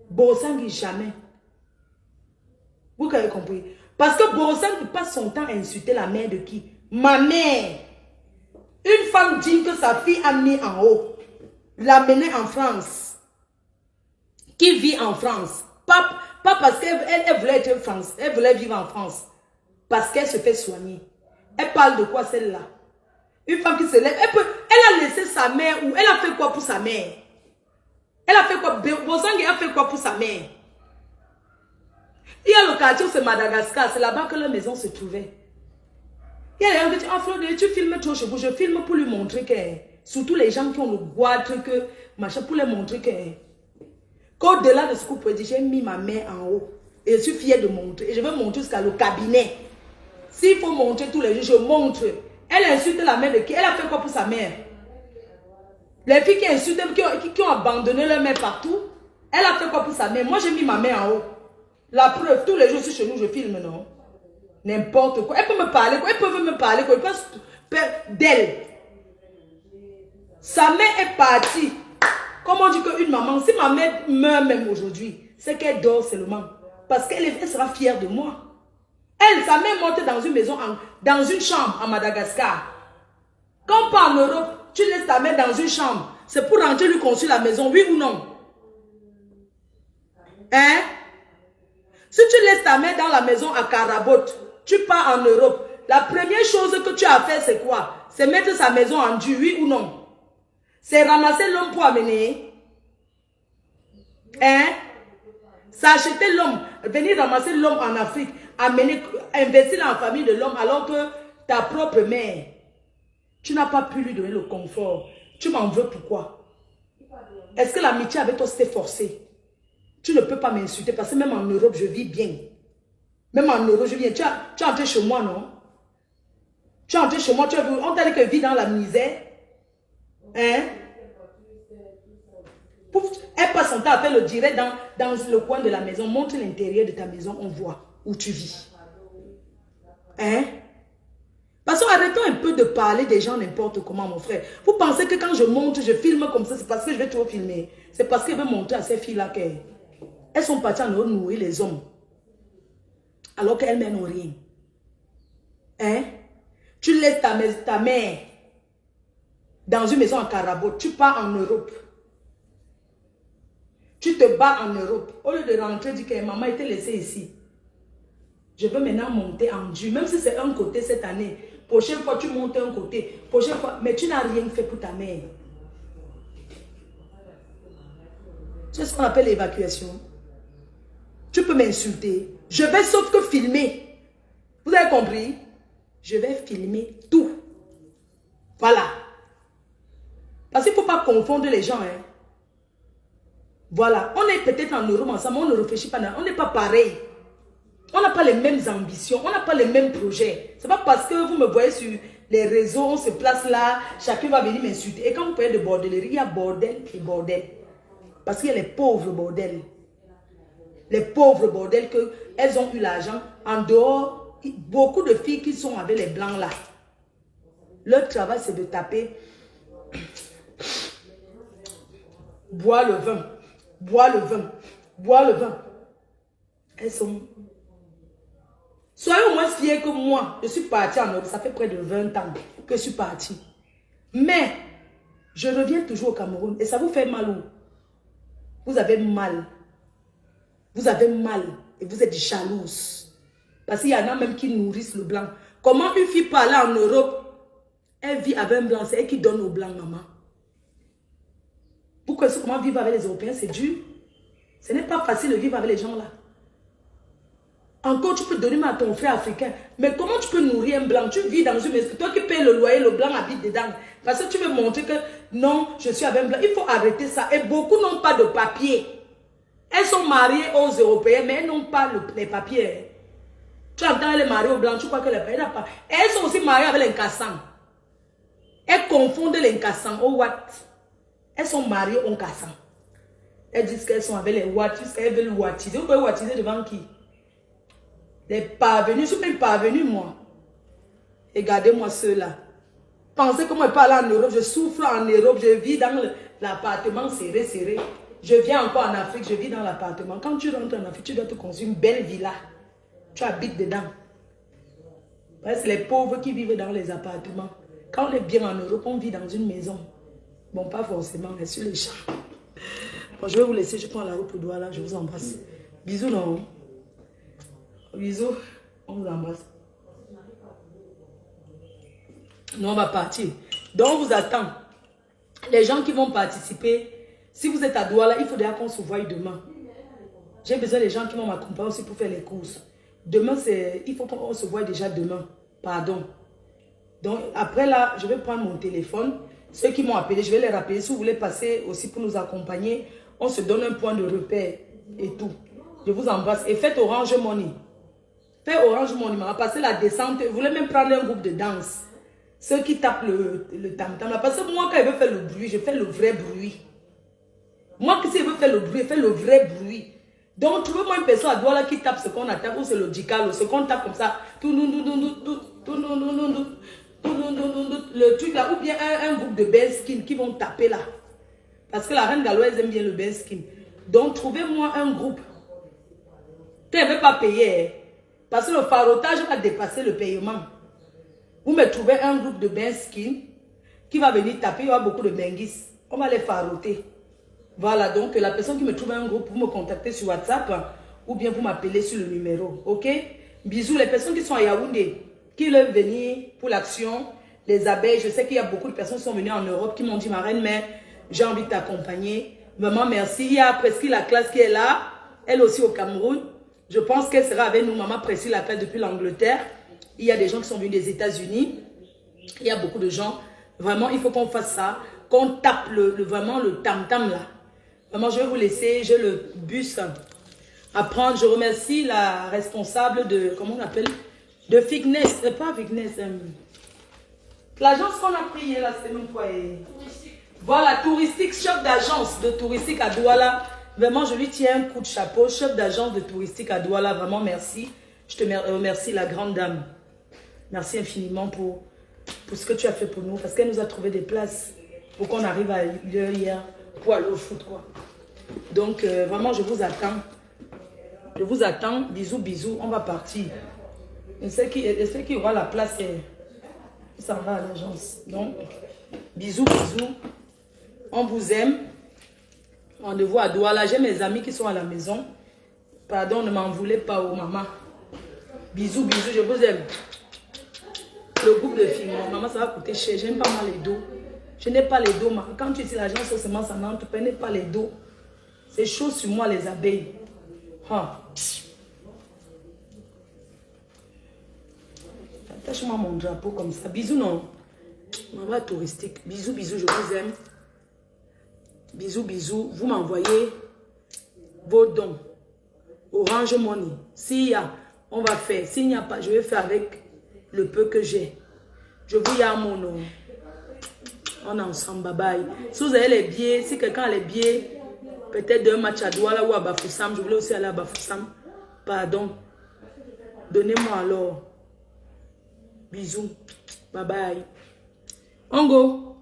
Borosangi jamais. Vous avez compris? Parce que Borosangi passe son temps à insulter la mère de qui? Ma mère. Une femme digne que sa fille a mis en haut, l'a menée en France. Qui vit en France. Pas parce qu'elle voulait être en France. Elle voulait vivre en France. Parce qu'elle se fait soigner. Elle parle de quoi celle-là? Une femme qui se lève. Elle a laissé sa mère ou elle a fait quoi pour sa mère? Elle a fait quoi? Bozang a fait quoi pour sa mère? Il y a le quartier où c'est Madagascar. C'est là-bas que leur maison se trouvait. Il y a les gens qui disent, ah Flodé, tu filmes trop chez vous. Je filme pour lui montrer que, surtout les gens qui ont le goitre, que, machin, pour leur montrer que, qu'au-delà de ce que vous pouvez dire, j'ai mis ma main en haut. Et je suis fière de montrer. Et je vais montrer jusqu'à le cabinet. S'il faut montrer tous les jours, je montre. Elle insulte la mère de qui? Elle a fait quoi pour sa mère? Les filles qui insultent, qui ont abandonné leur mère partout, elle a fait quoi pour sa mère? Moi, j'ai mis ma main en haut. La preuve, tous les jours, je suis chez nous, je filme, non? N'importe quoi. Elle peut me parler, quoi. Elle peut me parler, quoi. D'elle. Sa mère est partie. Comme on dit qu'une maman, si ma mère meurt même aujourd'hui, c'est qu'elle dort seulement. Parce qu'elle sera fière de moi. Elle, sa mère monte dans une maison, dans une chambre à Madagascar. Quand on part en Europe, tu laisses ta mère dans une chambre. C'est pour rentrer lui construire la maison, oui ou non? Hein? Si tu laisses ta mère dans la maison à Karabot, tu pars en Europe. La première chose que tu as fait, c'est quoi? C'est mettre sa maison en dur, oui ou non? C'est ramasser l'homme pour amener. Hein? C'est acheter l'homme, venir ramasser l'homme en Afrique, amener, investir dans la famille de l'homme, alors que ta propre mère, tu n'as pas pu lui donner le confort. Tu m'en veux pourquoi? Est-ce que l'amitié avec toi c'était forcé? Tu ne peux pas m'insulter parce que même en Europe, je vis bien. Même en Europe, je vis bien. Tu es entré chez moi, non? Tu es entré chez moi, on t'a dit que je vis dans la misère. Hein? Elle passe son temps à faire le direct dans le coin de la maison. Montre l'intérieur de ta maison, on voit où tu vis. Hein? Parce que arrêtons un peu de parler des gens n'importe comment, mon frère. Vous pensez que quand je monte, je filme comme ça, c'est parce que je vais trop filmer. C'est parce que je vais montrer à ces filles-là qu'elles sont parties en Europe nourrir les hommes. Alors qu'elles-mêmes n'ont rien. Hein? Tu laisses ta mère dans une maison à Karabot. Tu pars en Europe. Tu te bats en Europe. Au lieu de rentrer, dis que maman était laissée ici. Je veux maintenant monter en dur. Même si c'est un côté cette année. Prochaine fois, tu montes un côté. Prochaine fois, mais tu n'as rien fait pour ta mère. C'est ce qu'on appelle l'évacuation. Tu peux m'insulter. Je vais sauf que filmer. Vous avez compris? Je vais filmer tout. Voilà. Parce qu'il ne faut pas confondre les gens. Hein. Voilà. On est peut-être en Europe ensemble, on ne réfléchit pas. On n'est pas pareil. On n'a pas les mêmes ambitions, on n'a pas les mêmes projets. Ce n'est pas parce que vous me voyez sur les réseaux, on se place là, chacun va venir m'insulter. Et quand vous parlez de bordellerie, il y a bordel et bordel. Parce qu'il y a les pauvres bordels. Les pauvres bordels, elles ont eu l'argent. En dehors, beaucoup de filles qui sont avec les blancs là, leur travail c'est de taper, boire le vin, boire le vin, boire le vin. Elles sont... Soyez au moins fiers que moi, je suis partie en Europe, ça fait près de 20 ans que je suis partie. Mais, je reviens toujours au Cameroun et ça vous fait mal où? Vous avez mal. Vous avez mal et vous êtes jalouse. Parce qu'il y en a même qui nourrissent le blanc. Comment une fille parle en Europe, elle vit avec un blanc, c'est elle qui donne au blanc, maman. Vous connaissez comment vivre avec les Européens, c'est dur. Ce n'est pas facile de vivre avec les gens là. Encore, tu peux donner à ton frère africain. Mais comment tu peux nourrir un blanc? Tu vis dans une maison. Toi qui payes le loyer, le blanc habite dedans. Parce que tu veux montrer que non, je suis avec un blanc. Il faut arrêter ça. Et beaucoup n'ont pas de papier. Elles sont mariées aux Européens, mais elles n'ont pas les papiers. Tu entends, elle est mariée aux blancs, tu crois qu'elle n'a pas. Elles sont aussi mariées avec les Nkassans. Elles confondent les Nkassans au Wat. Elles sont mariées aux Nkassans. Elles disent qu'elles sont avec les Wat, elles veulent Watiser. Vous pouvez Watiser devant qui? Les parvenus, je suis même parvenu moi. Regardez-moi ceux-là. Pensez que moi je parle en Europe, je souffre en Europe, je vis dans l'appartement serré. Je viens encore en Afrique, je vis dans l'appartement. Quand tu rentres en Afrique, tu dois te construire une belle villa. Tu habites dedans. C'est les pauvres qui vivent dans les appartements. Quand on est bien en Europe, on vit dans une maison. Bon, pas forcément, mais sur les champs. Bon, je vais vous laisser, je prends la route pour Douala, je vous embrasse. Bisous, non? Bisous, on vous embrasse. Nous, on va partir. Donc, on vous attend. Les gens qui vont participer, Si vous êtes à Douala, il faudra qu'on se voie demain. J'ai besoin des gens qui vont m'accompagner aussi pour faire les courses. Demain, il faut qu'on se voie déjà demain. Pardon. Donc, après là, je vais prendre mon téléphone. Ceux qui m'ont appelé, je vais les rappeler. Si vous voulez passer aussi pour nous accompagner, on se donne un point de repère et tout. Je vous embrasse. Et faites Orange Money. Faites Orange Money. Passez la descente. Vous voulez même prendre un groupe de danse. Ceux qui tapent le tam-tam. Parce que moi, quand je veux faire le bruit, je fais le vrai bruit. Moi, si je veux faire le bruit, je fais le vrai bruit. Donc, trouvez-moi une personne à Douala qui tape ce qu'on attaque, ou c'est le djikalo, ce qu'on tape comme ça. Le truc là, ou bien un groupe de Benskin qui vont taper là. Parce que la reine galoise aime bien le Benskin. Donc, trouvez-moi un groupe. Tu ne veux pas payer. Parce que le farotage va dépasser le paiement. Vous me trouvez un groupe de Benskin qui va venir taper, il y aura beaucoup de benguis. On va les faroter. Voilà, donc la personne qui me trouve un groupe, vous me contactez sur WhatsApp ou bien vous m'appelez sur le numéro, ok? Bisous, les personnes qui sont à Yaoundé, qui veulent venir pour l'action, les abeilles, je sais qu'il y a beaucoup de personnes qui sont venues en Europe qui m'ont dit, ma reine mère, j'ai envie de t'accompagner. Maman, merci. Il y a Presky la classe qui est là, elle aussi au Cameroun. Je pense qu'elle sera avec nous, maman Presky la classe depuis l'Angleterre. Il y a des gens qui sont venus des États-Unis. Il y a beaucoup de gens. Vraiment, il faut qu'on fasse ça, qu'on tape vraiment le tam-tam là. Vraiment, je vais vous laisser, j'ai le bus à prendre. Je remercie la responsable de, comment on appelle, de Fitness, pas Fitness, l'agence qu'on a pris hier, là, c'est même quoi. Voilà, touristique, chef d'agence de touristique à Douala. Vraiment, je lui tiens un coup de chapeau, chef d'agence de touristique à Douala, vraiment merci. Je te remercie, la grande dame. Merci infiniment pour ce que tu as fait pour nous, parce qu'elle nous a trouvé des places pour qu'on arrive à l'heure hier. Pour aller au foot, quoi. Donc, vraiment, je vous attends. Je vous attends. Bisous, bisous. On va partir. Et celle qui aura la place, elle s'en va à l'agence. Donc, bisous, bisous. On vous aime. Rendez-vous à Douala. J'ai mes amis qui sont à la maison. Pardon, ne m'en voulez pas, oh maman. Bisous, bisous. Je vous aime. Le groupe de filles. Maman, ça va coûter cher. J'aime pas mal les dos. Je n'ai pas les dos. Quand tu dis l'agence au semences en Nantes, tu n'ai pas les dos. C'est chaud sur moi, les abeilles. Attache-moi mon drapeau comme ça. Bisous, non. Maman touristique. Bisous, bisous, je vous aime. Bisous, bisous. Vous m'envoyez vos dons. Orange Money. S'il y a, on va faire. S'il n'y a pas, je vais faire avec le peu que j'ai. Je vous y a mon nom. On est ensemble, bye bye. Si vous avez les billets, si quelqu'un a les billets, peut-être d'un match à Douala ou à Bafoussam, je voulais aussi aller à Bafoussam. Pardon. Donnez-moi alors. Bisous. Bye bye. On go.